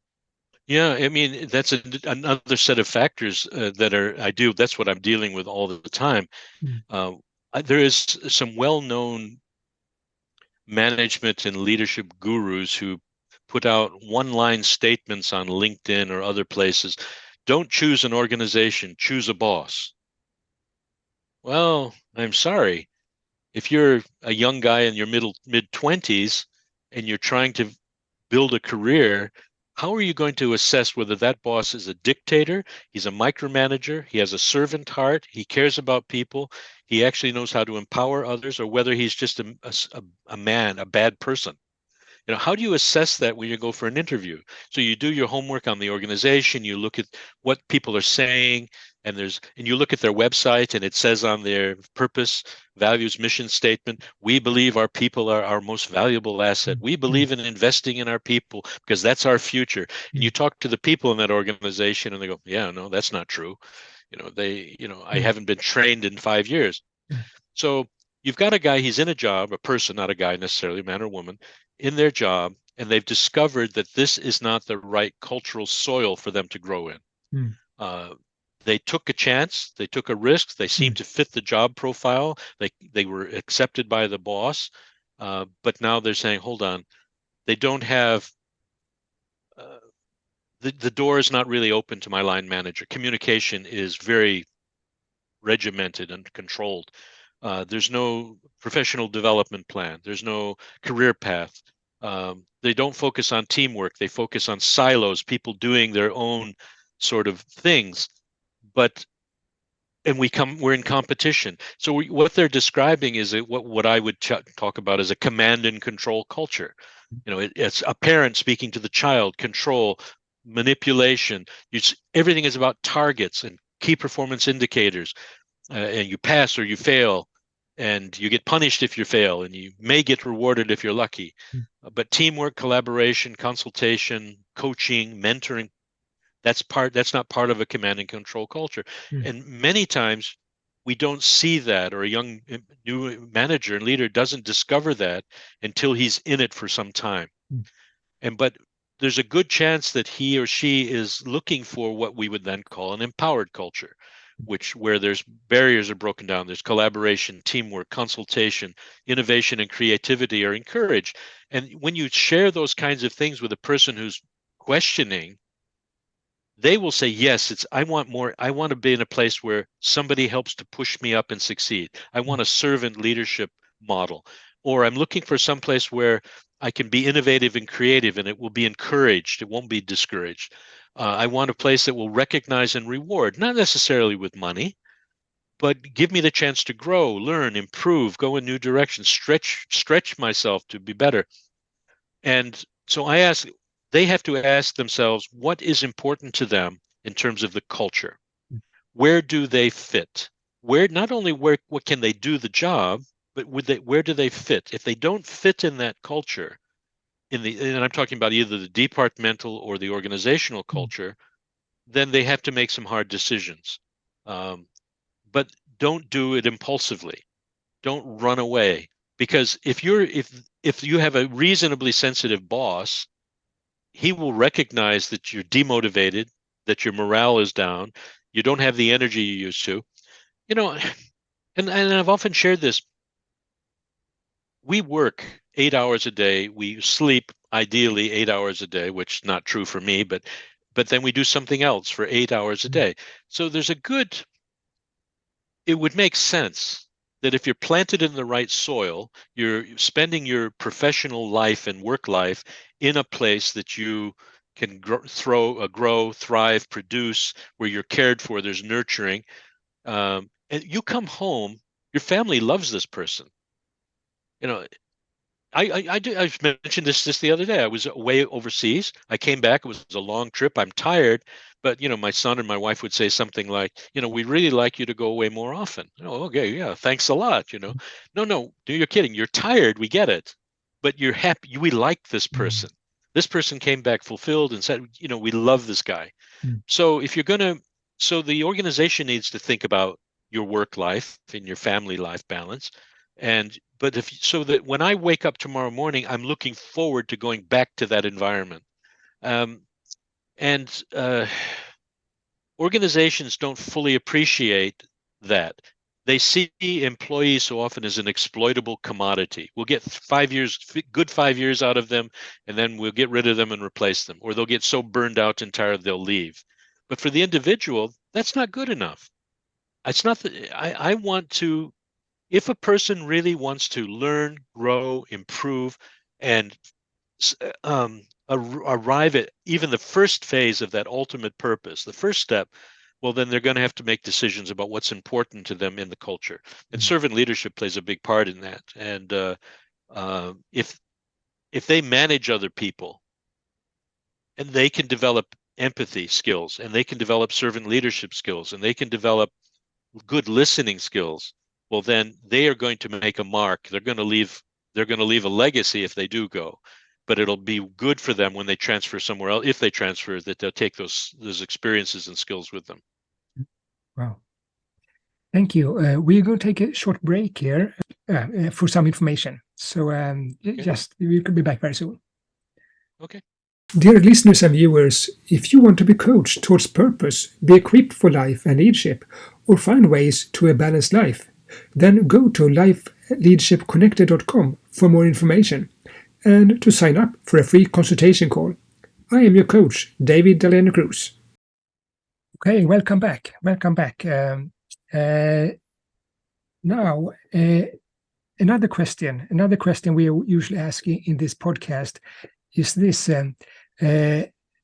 Speaker 1: Yeah, I mean, that's another set of factors that's what I'm dealing with all the time.
Speaker 2: Mm.
Speaker 1: Uh, there is some well-known management and leadership gurus who put out one-line statements on LinkedIn or other places. Don't choose an organization, choose a boss. Well, I'm sorry. If you're a young guy in your mid 20s and you're trying to build a career, how are you going to assess whether that boss is a dictator, he's a micromanager, he has a servant heart, he cares about people, he actually knows how to empower others, or whether he's just a man, a bad person? How do you assess that when you go for an interview? So you do your homework on the organization, you look at what people are saying, and you look at their website, and it says on their purpose, values, mission statement, we believe our people are our most valuable asset.
Speaker 2: Mm.
Speaker 1: We
Speaker 2: Mm.
Speaker 1: believe in investing in our people because that's our future. And you
Speaker 2: Mm.
Speaker 1: talk to the people in that organization, and they go, yeah, no, that's not true. I
Speaker 2: Mm.
Speaker 1: haven't been trained in 5 years.
Speaker 2: Mm.
Speaker 1: So you've got a guy, he's in a job, a person, not a guy necessarily, man or woman, in their job, and they've discovered that this is not the right cultural soil for them to grow in.
Speaker 2: Mm.
Speaker 1: Uh, they took a chance, they took a risk, they
Speaker 2: Mm.
Speaker 1: seemed to fit the job profile, they were accepted by the boss, but now they're saying, hold on, they don't have uh, the door is not really open to my line manager. Communication is very regimented and controlled. There's no professional development plan. There's no career path. They don't focus on teamwork. They focus on silos, people doing their own sort of things. But we're in competition. So what they're describing is what I would talk about as a command and control culture. It's a parent speaking to the child, control, manipulation. Everything is about targets and key performance indicators, and you pass or you fail, and you get punished if you fail, and you may get rewarded if you're lucky.
Speaker 2: Mm.
Speaker 1: But teamwork, collaboration, consultation, coaching, mentoring, that's not part of a command and control culture.
Speaker 2: Mm.
Speaker 1: And many times we don't see that, or a young new manager and leader doesn't discover that until he's in it for some time.
Speaker 2: Mm.
Speaker 1: But there's a good chance that he or she is looking for what we would then call an empowered culture, where there's barriers are broken down, there's collaboration, teamwork, consultation, innovation, and creativity are encouraged. And when you share those kinds of things with a person who's questioning, they will say, yes, it's I want more. I want to be in a place where somebody helps to push me up and succeed. I
Speaker 2: Mm.
Speaker 1: want a servant leadership model. Or I'm looking for some place where I can be innovative and creative, and it will be encouraged. It won't be discouraged. I want a place that will recognize and reward, not necessarily with money, but give me the chance to grow, learn, improve, go in new directions, stretch myself to be better. And so they have to ask themselves what is important to them in terms of the culture. Where do they fit? Where not only what can they do the job, but where do they fit? If they don't fit in that culture, and I'm talking about either the departmental or the organizational
Speaker 2: Mm.
Speaker 1: culture, then they have to make some hard decisions. Um, but don't do it impulsively. Don't run away, because if you have a reasonably sensitive boss, he will recognize that you're demotivated, that your morale is down, you don't have the energy you used to. You know, and I've often shared this. We work 8 hours a day. We sleep ideally 8 hours a day, which is not true for me, but then we do something else for 8 hours a
Speaker 2: Mm.
Speaker 1: day. So it would make sense that if you're planted in the right soil, you're spending your professional life and work life in a place that you can grow, thrive, produce, where you're cared for, there's nurturing. And you come home, your family loves this person. You know, I mentioned this just the other day. I was away overseas. I came back. It was a long trip. I'm tired, but my son and my wife would say something like, we'd really like you to go away more often. Oh, okay, yeah, thanks a lot. No, you're kidding. You're tired. We get it, but you're happy. We like this person. This person came back fulfilled and said, we love this guy.
Speaker 2: Mm.
Speaker 1: So if you're gonna, so the organization needs to think about your work life and your family life balance. But so that when I wake up tomorrow morning, I'm looking forward to going back to that environment. Um, and Organizations don't fully appreciate that. They see employees so often as an exploitable commodity. We'll get 5 years, good 5 years out of them, and then we'll get rid of them and replace them, or they'll get so burned out and tired they'll leave. But for the individual, that's not good enough. It's not that I want to, if a person really wants to learn, grow, improve, and arrive at even the first phase of that ultimate purpose, the first step, well, then they're going to have to make decisions about what's important to them in the culture. And servant leadership plays a big part in that. And if they manage other people and they can develop empathy skills and they can develop servant leadership skills and they can develop good listening skills, well, then they are going to make a mark. They're going to leave a legacy if they do go, but it'll be good for them when they transfer somewhere else. If they transfer, that they'll take those experiences and skills with them.
Speaker 2: Wow. Thank you. We're going to take a short break here for some information. So just we could be back very soon.
Speaker 1: Okay.
Speaker 2: Dear listeners and viewers, if you want to be coached towards purpose, be equipped for life and leadership, or find ways to a balanced life, then go to lifeleadershipconnected.com for more information and to sign up for a free consultation call. I am your coach, David Dahlén. Okay, welcome back. Welcome back. Now, another question we usually ask in this podcast is this.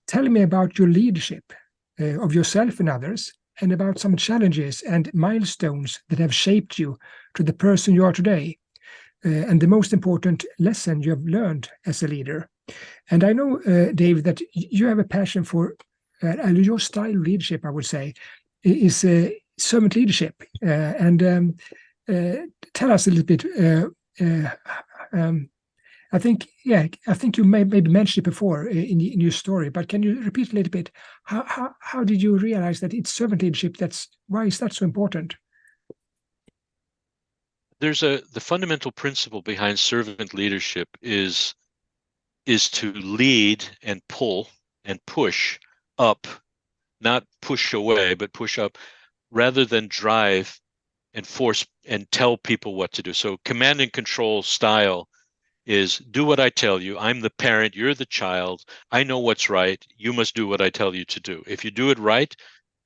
Speaker 2: Tell me about your leadership of yourself and others, and about some challenges and milestones that have shaped you to the person you are today, and the most important lesson you have learned as a leader. And I know, Dave, that you have a passion for your style of leadership, I would say, is servant leadership. And tell us a little bit. I think you maybe mentioned it before in your story, but can you repeat a little bit? How did you realize that it's servant leadership? Why is that so important?
Speaker 1: The fundamental principle behind servant leadership is to lead and pull and push up, not push away, but push up, rather than drive and force and tell people what to do. So command and control style is do what I tell you. I'm the parent, you're the child. I know what's right. You must do what I tell you to do. If you do it right,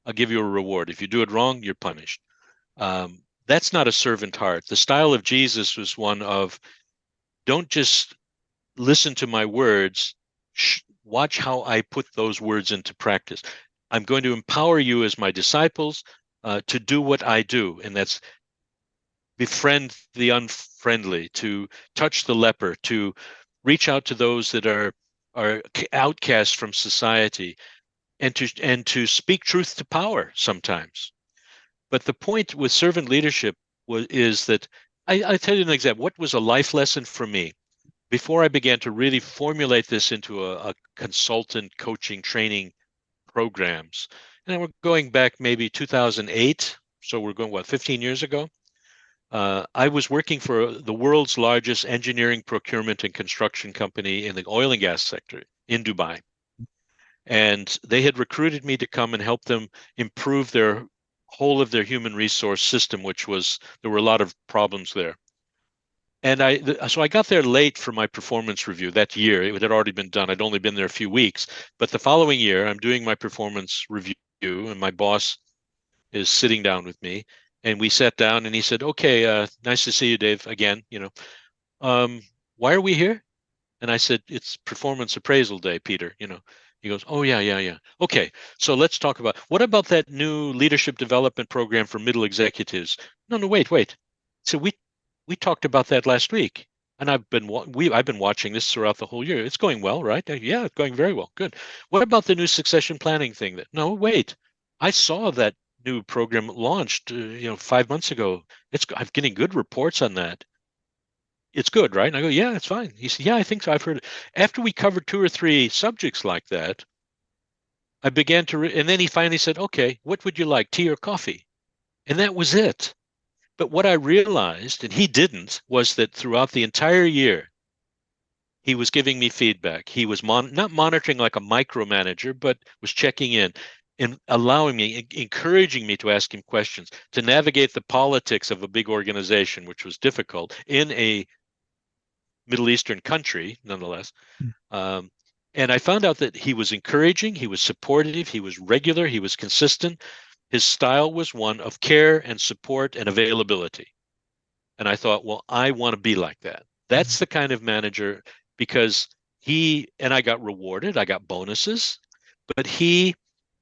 Speaker 1: I'll give you a reward. If you do it wrong, you're punished. That's not a servant heart. The style of Jesus was one of, don't just listen to my words, watch how I put those words into practice. I'm going to empower you as my disciples to do what I do, and that's befriend the unfriendly, to touch the leper, to reach out to those that are outcast from society, and to speak truth to power sometimes. But the point with servant leadership is that I tell you an example. What was a life lesson for me before I began to really formulate this into a consultant coaching training programs? And we're going back maybe 2008. So we're going, 15 years ago? I was working for the world's largest engineering, procurement, and construction company in the oil and gas sector in Dubai. And they had recruited me to come and help them improve their whole of their human resource system, there were a lot of problems there. And so I got there late for my performance review that year. It had already been done. I'd only been there a few weeks. But the following year, I'm doing my performance review, and my boss is sitting down with me. And we sat down, and he said, "Okay, nice to see you, Dave, again. Why are we here?" And I said, "It's performance appraisal day, Peter. He goes, oh, yeah, yeah, yeah. Okay, so let's talk about what about that new leadership development program for middle executives? No, no, wait. So we talked about that last week, and I've been watching this throughout the whole year. It's going well, right? Yeah, it's going very well. Good. What about the new succession planning thing? That no, wait. I saw that new program launched, 5 months ago. I'm getting good reports on that. It's good, right? And I go, yeah, it's fine. He said, yeah, I think so. I've heard it. After we covered two or three subjects like that, I began to, and then he finally said, okay, what would you like, tea or coffee? And that was it. But what I realized, and he didn't, was that throughout the entire year, he was giving me feedback. He was not monitoring like a micromanager, but was checking in and allowing me, encouraging me to ask him questions, to navigate the politics of a big organization, which was difficult in a Middle Eastern country, nonetheless.
Speaker 2: Mm.
Speaker 1: And I found out that he was encouraging, he was supportive, he was regular, he was consistent. His style was one of care and support and availability. And I thought, well, I want to be like that. That's the kind of manager because I got rewarded, I got bonuses, but he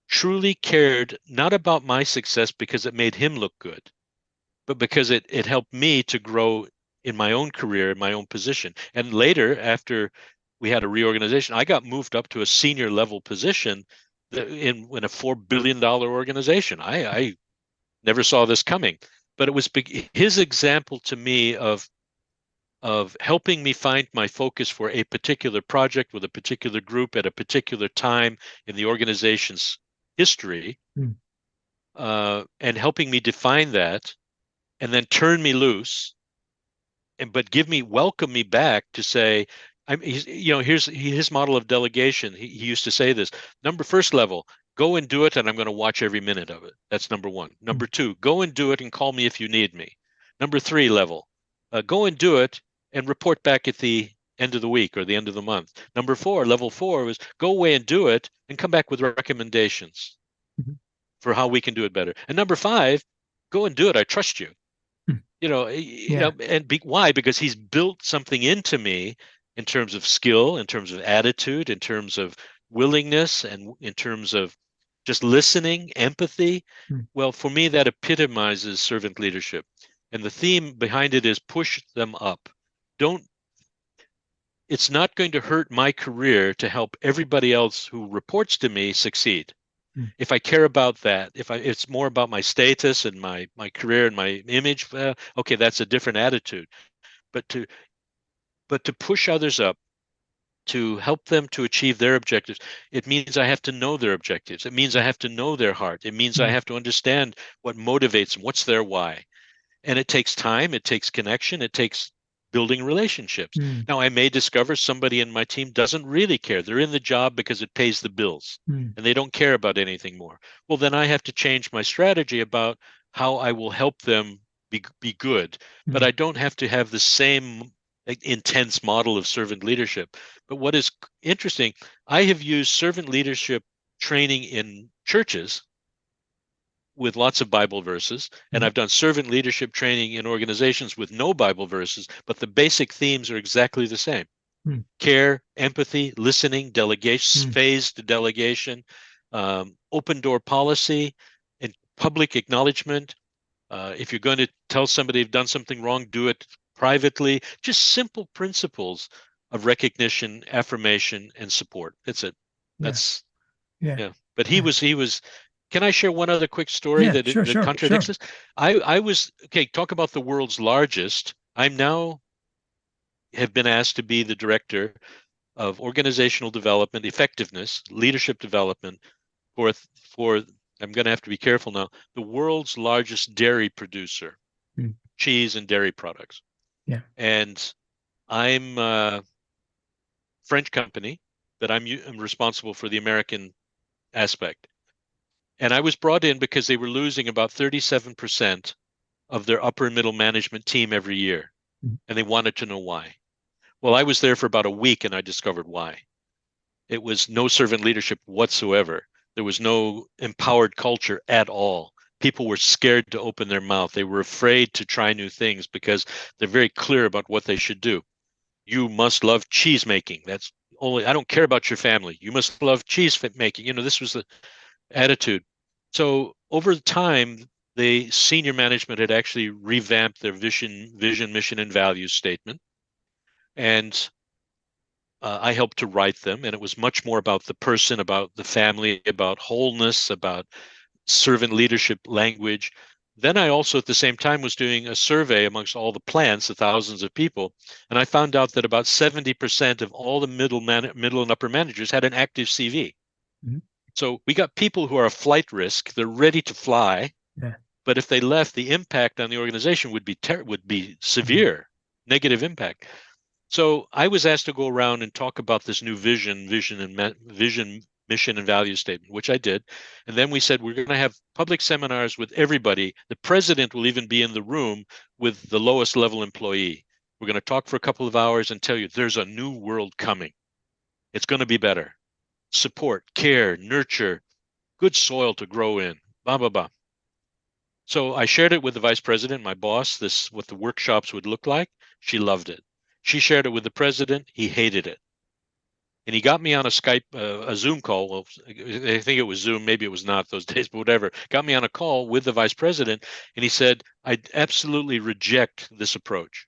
Speaker 1: truly cared not about my success because it made him look good, but because it helped me to grow in my own career, in my own position. And later, after we had a reorganization, I got moved up to a senior level position in a $4 billion organization. I never saw this coming, but it was his example to me of helping me find my focus for a particular project with a particular group at a particular time in the organization's history,
Speaker 2: Mm.
Speaker 1: and helping me define that and then turn me loose and but welcome me back to say here's his model of delegation. He used to say this: first level, go and do it, and I'm going to watch every minute of it. That's number one.
Speaker 2: Mm.
Speaker 1: Number two, go and do it and call me if you need me. Number three level, go and do it and report back at the end of the week or the end of the month. Number four, level four, was go away and do it and come back with recommendations
Speaker 2: Mhm.
Speaker 1: for how we can do it better. And number five, go and do it. I trust you.
Speaker 2: Mm. Yeah.
Speaker 1: And why? Because he's built something into me in terms of skill, in terms of attitude, in terms of willingness, and in terms of just listening, empathy.
Speaker 2: Mm.
Speaker 1: Well, for me, that epitomizes servant leadership. And the theme behind it is push them up. Don't, it's not going to hurt my career to help everybody else who reports to me succeed.
Speaker 2: Mm.
Speaker 1: If I care about that, if it's more about my status and my career and my image, okay, that's a different attitude. But to push others up, to help them to achieve their objectives, it means I have to know their objectives. It means I have to know their heart. It means I
Speaker 2: Mm.
Speaker 1: have to understand what motivates them, what's their why. And it takes time, it takes connection, it takes building relationships.
Speaker 2: Mm.
Speaker 1: Now, I may discover somebody in my team doesn't really care. They're in the job because it pays the bills
Speaker 2: Mm.
Speaker 1: and they don't care about anything more. Well, then I have to change my strategy about how I will help them be good. But
Speaker 2: Mm.
Speaker 1: I don't have to have the same intense model of servant leadership. But what is interesting, I have used servant leadership training in churches with lots of Bible verses, and
Speaker 2: Mm.
Speaker 1: I've done servant leadership training in organizations with no Bible verses, but the basic themes are exactly the same:
Speaker 2: Mm.
Speaker 1: care, empathy, listening, delegation,
Speaker 2: Mm.
Speaker 1: phased delegation, open door policy, and public acknowledgement. If you're going to tell somebody they've done something wrong, do it privately. Just simple principles of recognition, affirmation, and support. That's it.
Speaker 2: Yeah.
Speaker 1: That's
Speaker 2: Yeah.
Speaker 1: yeah. But
Speaker 2: Yeah.
Speaker 1: he was. Can I share one other quick story
Speaker 2: Yeah. Sure.
Speaker 1: that
Speaker 2: Sure.
Speaker 1: contradicts
Speaker 2: Sure.
Speaker 1: this? I was okay. Talk about the world's largest. I'm now have been asked to be the director of organizational development, effectiveness, leadership development for I'm going to have to be careful now. The world's largest dairy producer,
Speaker 2: Mm.
Speaker 1: cheese and dairy products,
Speaker 2: Yeah.
Speaker 1: and I'm a French company, but I'm responsible for the American aspect. And I was brought in because they were losing about 37% of their upper and middle management team every year,
Speaker 2: Mm.
Speaker 1: and they wanted to know why. Well, I was there for about a week and I discovered why. It was no servant leadership whatsoever. There was no empowered culture at all. People were scared to open their mouth. They were afraid to try new things because they're very clear about what they should do. You must love cheese making. That's I don't care about your family. You must love cheese making. This was the attitude. So over time, the senior management had actually revamped their vision, mission, and values statement. And I helped to write them. And it was much more about the person, about the family, about wholeness, about servant leadership language. Then I also, at the same time, was doing a survey amongst all the plants, the thousands of people, and I found out that about 70% of all the middle and upper managers had an active CV.
Speaker 2: Mhm.
Speaker 1: So we got people who are a flight risk; they're ready to fly,
Speaker 2: Yeah.
Speaker 1: but if they left, the impact on the organization would be severe, negative impact. So I was asked to go around and talk about this new vision, mission, and value statement, which I did. And then we said we're going to have public seminars with everybody. The president will even be in the room with the lowest level employee. We're going to talk for a couple of hours and tell you there's a new world coming. It's going to be better. Support, care, nurture, good soil to grow in, blah, blah, blah. So I shared it with the vice president, my boss, what the workshops would look like. She loved it. She shared it with the president. He hated it. And he got me on a a Zoom call. Well, I think it was Zoom. Maybe it was not those days, but whatever. Got me on a call with the vice president. And he said, I absolutely reject this approach.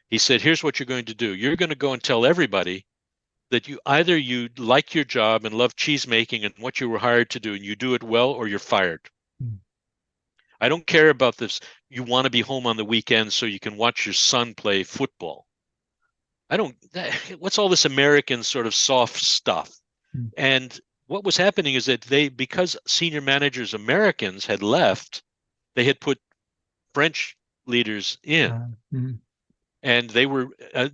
Speaker 1: He said, here's what you're going to do. You're going to go and tell everybody that you like your job and love cheese making and what you were hired to do, and you do it well, or you're fired.
Speaker 2: Mm.
Speaker 1: I don't care about this. You want to be home on the weekends so you can watch your son play football. What's all this American sort of soft stuff?
Speaker 2: Mm.
Speaker 1: And what was happening is that because senior managers, Americans, had left, they had put French leaders in, and they were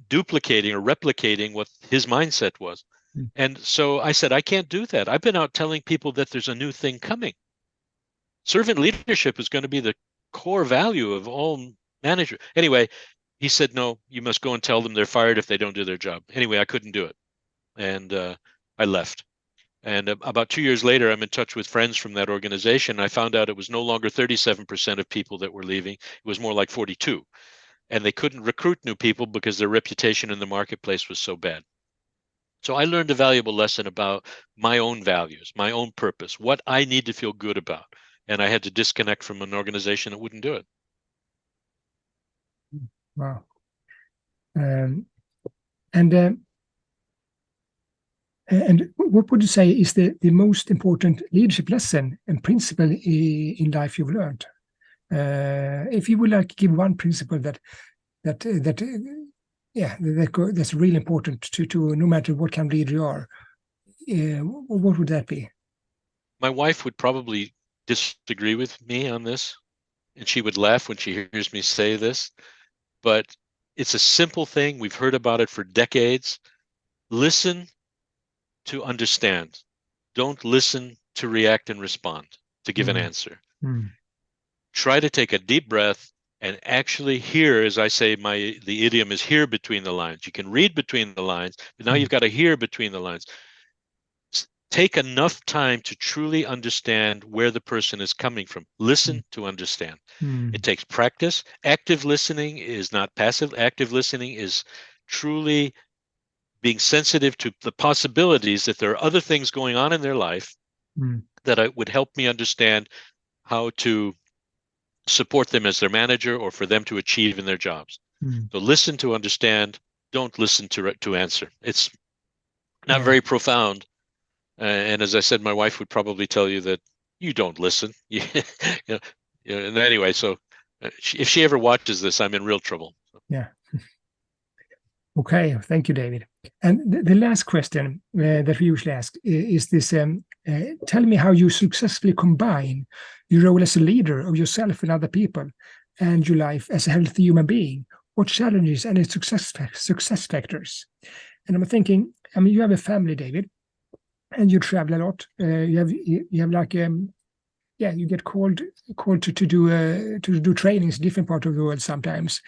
Speaker 1: duplicating or replicating what his mindset was.
Speaker 2: Mm.
Speaker 1: And so I said, I can't do that. I've been out telling people that there's a new thing coming. Servant leadership is going to be the core value of all managers. Anyway, he said, no, you must go and tell them they're fired if they don't do their job. Anyway, I couldn't do it. And I left. And about 2 years later, I'm in touch with friends from that organization. I found out it was no longer 37% of people that were leaving. It was more like 42. And they couldn't recruit new people because their reputation in the marketplace was so bad. So I learned a valuable lesson about my own values, my own purpose, what I need to feel good about. And I had to disconnect from an organization that wouldn't do it.
Speaker 2: Wow. And what would you say is the most important leadership lesson and principle in life you've learned? If you would like to give one principle that's really important to no matter what kind of leader you are, what would that be?
Speaker 1: My wife would probably disagree with me on this, and she would laugh when she hears me say this, but it's a simple thing. We've heard about it for decades. Listen to understand. Don't listen to react and respond, to give an answer. Try to take a deep breath and actually hear, as I say, the idiom is hear between the lines. You can read between the lines, but now you've got to hear between the lines. Take enough time to truly understand where the person is coming from. Listen to understand. It takes practice. Active listening is not passive. Active listening is truly being sensitive to the possibilities that there are other things going on in their life that would help me understand how to support them as their manager or for them to achieve in their jobs. So listen to understand. Don't listen to answer. It's not very profound. And as I said, my wife would probably tell you that you don't listen. And anyway, so if she ever watches this, I'm in real trouble.
Speaker 2: Yeah. Okay, thank you, David. And the last question that we usually ask is this: tell me how you successfully combine your role as a leader of yourself and other people and your life as a healthy human being. What challenges and success factors? And I'm thinking, I mean, you have a family, David, and you travel a lot. You have like you get called to do trainings in different parts of the world sometimes,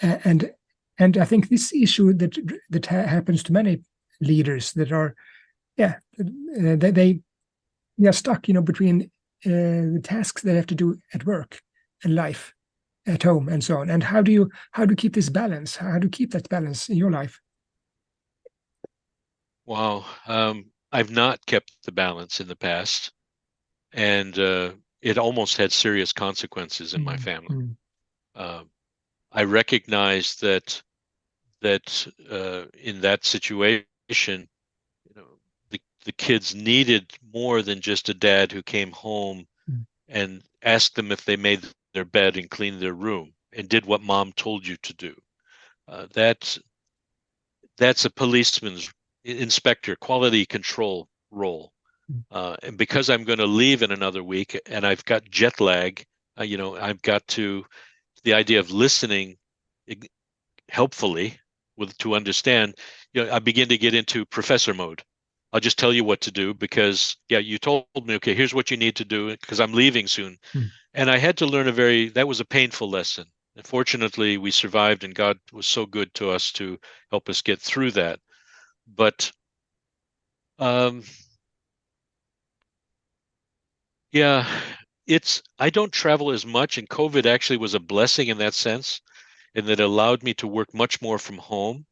Speaker 2: and I think this issue that happens to many leaders that are they are stuck, between the tasks they have to do at work and life at home and so on. And how do you keep this balance? How do you keep that balance in your life?
Speaker 1: Wow. I've not kept the balance in the past, and it almost had serious consequences in my
Speaker 2: Mm,
Speaker 1: family.
Speaker 2: mm,
Speaker 1: Uh, I recognize that in that situation, the kids needed more than just a dad who came home
Speaker 2: mm,
Speaker 1: and asked them if they made their bed and cleaned their room and did what mom told you to do. That's a policeman's inspector, quality control role.
Speaker 2: mm,
Speaker 1: And because I'm going to leave in another week and I've got jet lag, I've got to the idea of listening helpfully with to understand, I begin to get into professor mode. I'll just tell you what to do because, yeah, you told me, okay, here's what you need to do because I'm leaving soon.
Speaker 2: mm,
Speaker 1: And I had to learn that was a painful lesson. And fortunately, we survived and God was so good to us to help us get through that. But um, yeah, I don't travel as much, and COVID actually was a blessing in that sense, in that it allowed me to work much more from home.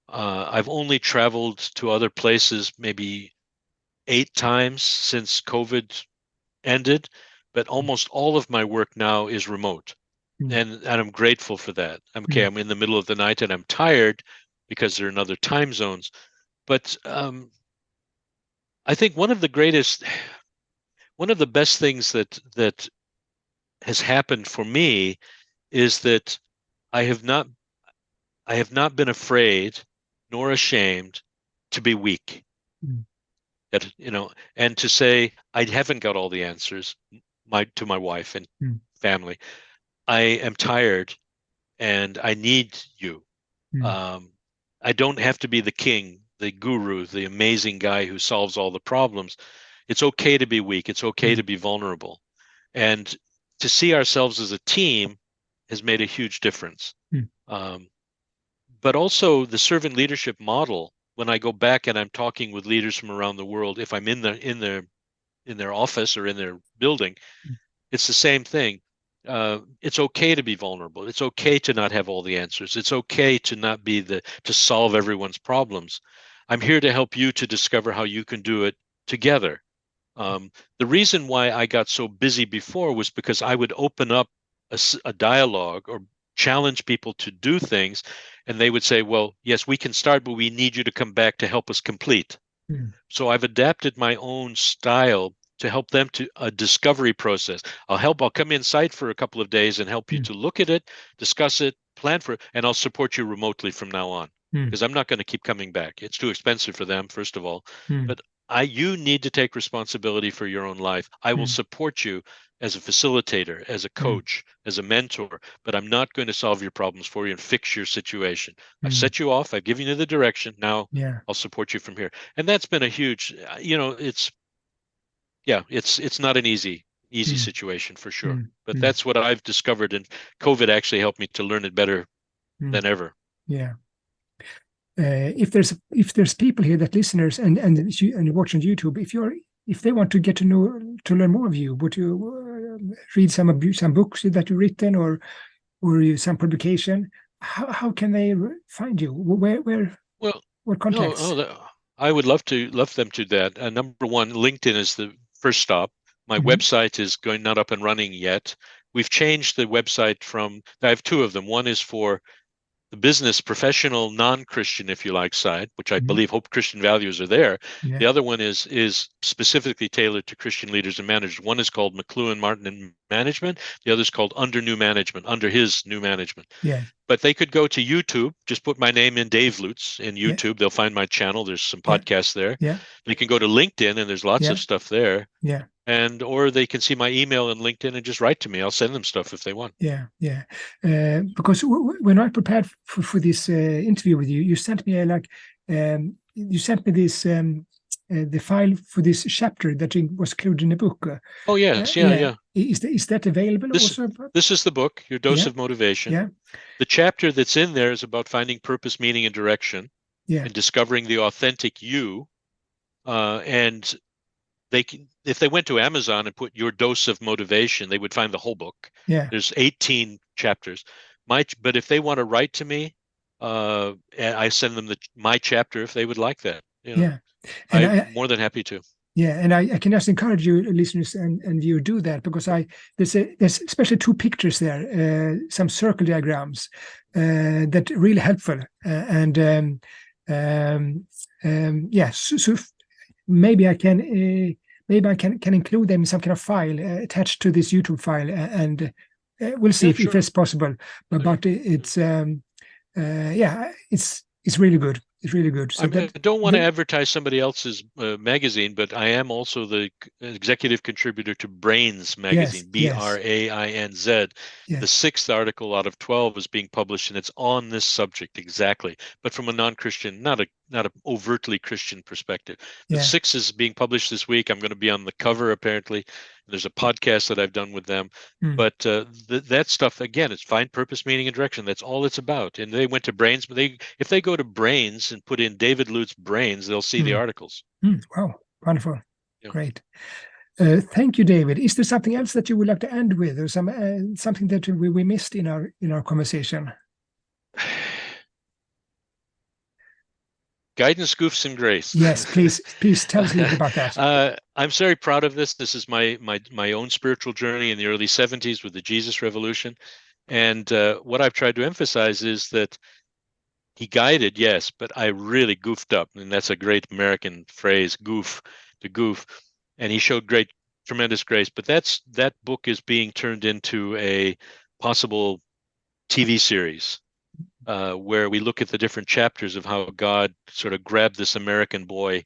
Speaker 1: I've only traveled to other places maybe 8 times since COVID ended, but almost all of my work now is remote.
Speaker 2: mm,
Speaker 1: And I'm grateful for that.
Speaker 2: mm,
Speaker 1: I'm in the middle of the night and I'm tired because they're in other time zones. But I think one of the best things that has happened for me is that I have not I have not been afraid nor ashamed to be weak.
Speaker 2: mm,
Speaker 1: That and to say I haven't got all the answers, to my wife and
Speaker 2: mm,
Speaker 1: family. I am tired and I need you.
Speaker 2: mm,
Speaker 1: Um, I don't have to be the king, the guru, the amazing guy who solves all the problems. It's okay to be weak. It's okay
Speaker 2: mm,
Speaker 1: to be vulnerable. And to see ourselves as a team has made a huge difference.
Speaker 2: mm,
Speaker 1: Um, but also the servant leadership model, when I go back and I'm talking with leaders from around the world, if I'm in their office or in their building,
Speaker 2: mm,
Speaker 1: it's the same thing. It's okay to be vulnerable. It's okay to not have all the answers. It's okay to not be to solve everyone's problems. I'm here to help you to discover how you can do it together. The reason why I got so busy before was because I would open up a dialogue or challenge people to do things, and they would say, "Well, yes, we can start, but we need you to come back to help us complete."
Speaker 2: mm,
Speaker 1: So I've adapted my own style to help them to a discovery process. I'll come in site for a couple of days and help you
Speaker 2: mm,
Speaker 1: to look at it, discuss it, plan for it, and I'll support you remotely from now on
Speaker 2: mm,
Speaker 1: because I'm not going to keep coming back. It's too expensive for them, first of all.
Speaker 2: mm,
Speaker 1: But you need to take responsibility for your own life. I will
Speaker 2: mm,
Speaker 1: support you as a facilitator, as a
Speaker 2: mm,
Speaker 1: coach, as a mentor, but I'm not going to solve your problems for you and fix your situation. I've
Speaker 2: mm.
Speaker 1: set you off. I've given you the direction. Now
Speaker 2: Yeah.
Speaker 1: I'll support you from here. And that's been a huge, it's yeah, it's not an easy
Speaker 2: Mm,
Speaker 1: situation for sure.
Speaker 2: mm,
Speaker 1: But
Speaker 2: mm,
Speaker 1: that's what I've discovered, and COVID actually helped me to learn it better
Speaker 2: mm.
Speaker 1: than ever.
Speaker 2: Yeah. If there's people here that listeners and watching YouTube, if they want to get to learn more of you, would you read some books that you've written or some publication? How can they find you? Where
Speaker 1: Well,
Speaker 2: what
Speaker 1: no,
Speaker 2: contacts?
Speaker 1: I would love them to do that. Number one, LinkedIn is the first stop. My
Speaker 2: Hmm.
Speaker 1: website is not up and running yet. We've changed the website I have two of them. One is for the business professional non-Christian, if you like, side, which I
Speaker 2: Hmm.
Speaker 1: believe hope Christian values are there.
Speaker 2: Yeah.
Speaker 1: The other one is specifically tailored to Christian leaders and managers. One is called McLuhan Martin and Management. The other is called Under New Management, under his new management.
Speaker 2: Yeah.
Speaker 1: But they could go to YouTube, just put my name in Dave Lutes in
Speaker 2: Yeah.
Speaker 1: YouTube. They'll find my channel. There's some
Speaker 2: Yeah.
Speaker 1: podcasts there.
Speaker 2: Yeah.
Speaker 1: They can go to LinkedIn and there's lots
Speaker 2: Yeah.
Speaker 1: of stuff there.
Speaker 2: Yeah.
Speaker 1: Or they can see my email in LinkedIn and just write to me. I'll send them stuff if they want.
Speaker 2: Yeah, yeah. Because when I prepared for this interview with you, you sent me you sent me this the file for this chapter that was included in the book.
Speaker 1: Oh yes, yeah,
Speaker 2: Yeah,
Speaker 1: yeah.
Speaker 2: is that available
Speaker 1: This
Speaker 2: also?
Speaker 1: this is the book, Your Dose
Speaker 2: Yeah,
Speaker 1: of Motivation.
Speaker 2: yeah,
Speaker 1: The chapter that's in there is about finding purpose, meaning, and direction,
Speaker 2: yeah,
Speaker 1: and discovering the authentic you. And if they went to Amazon and put Your Dose of Motivation, they would find the whole book.
Speaker 2: yeah,
Speaker 1: There's 18 chapters. But if they want to write to me, I send them my chapter if they would like that.
Speaker 2: Yeah. And
Speaker 1: I'm more than happy to.
Speaker 2: Yeah, and I can just encourage you, listeners and you do that, because there's especially two pictures there, some circle diagrams that are really helpful, yeah. So maybe I can include them in some kind of file attached to this YouTube file, and we'll see if it's possible. But it's yeah, it's really good. It's really good. So
Speaker 1: I don't want to advertise somebody else's magazine, but I am also the executive contributor to Brains magazine, BRAINZ.
Speaker 2: Yes.
Speaker 1: The 6th article out of 12 is being published, and it's on this subject exactly, but from a non-Christian, not an overtly Christian perspective. The 6th is being published this week. I'm going to be on the cover, apparently. There's a podcast that I've done with them. But that stuff, again, it's find purpose, meaning, and direction. That's all it's about. And they went to Brains, but if they go to Brains and put in David Lutes Brains, they'll see the articles.
Speaker 2: Wow, wonderful. Yeah. Great. Thank you, David. Is there something else that you would like to end with, or something that we missed in our conversation?
Speaker 1: Guidance, goofs, and grace.
Speaker 2: Yes, please tell us a little bit about that.
Speaker 1: I'm very proud of this. This is my own spiritual journey in the early 70s with the Jesus Revolution. And what I've tried to emphasize is that he guided, yes, but I really goofed up. And that's a great American phrase, goof. And he showed tremendous grace. But that book is being turned into a possible TV series. Where we look at the different chapters of how God sort of grabbed this American boy,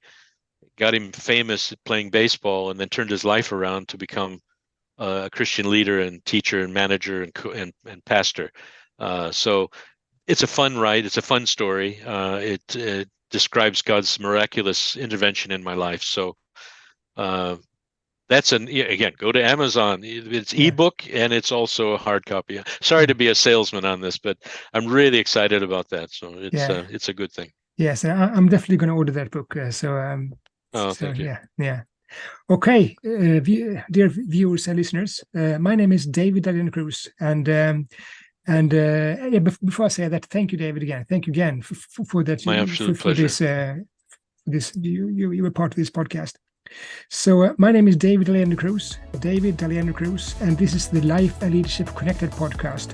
Speaker 1: got him famous at playing baseball, and then turned his life around to become a Christian leader and teacher and manager and pastor. So it's a fun ride. It's a fun story. It describes God's miraculous intervention in my life. So that's again, go to Amazon. It's ebook and it's also a hard copy. Sorry to be a salesman on this, but I'm really excited about that. So it's a good thing.
Speaker 2: Yes, I'm definitely going to order that book.
Speaker 1: Thank you.
Speaker 2: Yeah. Okay, dear viewers and listeners, my name is David Dahlén, and before I say that, thank you, David, again. Thank you again for that.
Speaker 1: My absolute pleasure.
Speaker 2: You were part of this podcast. So my name is David Dahlén, and this is the Life and Leadership Connected podcast.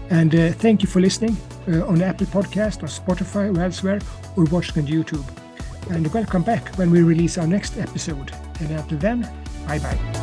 Speaker 2: And thank you for listening on Apple Podcast, or Spotify, or elsewhere, or watching on YouTube. And welcome back when we release our next episode. And until then, bye-bye.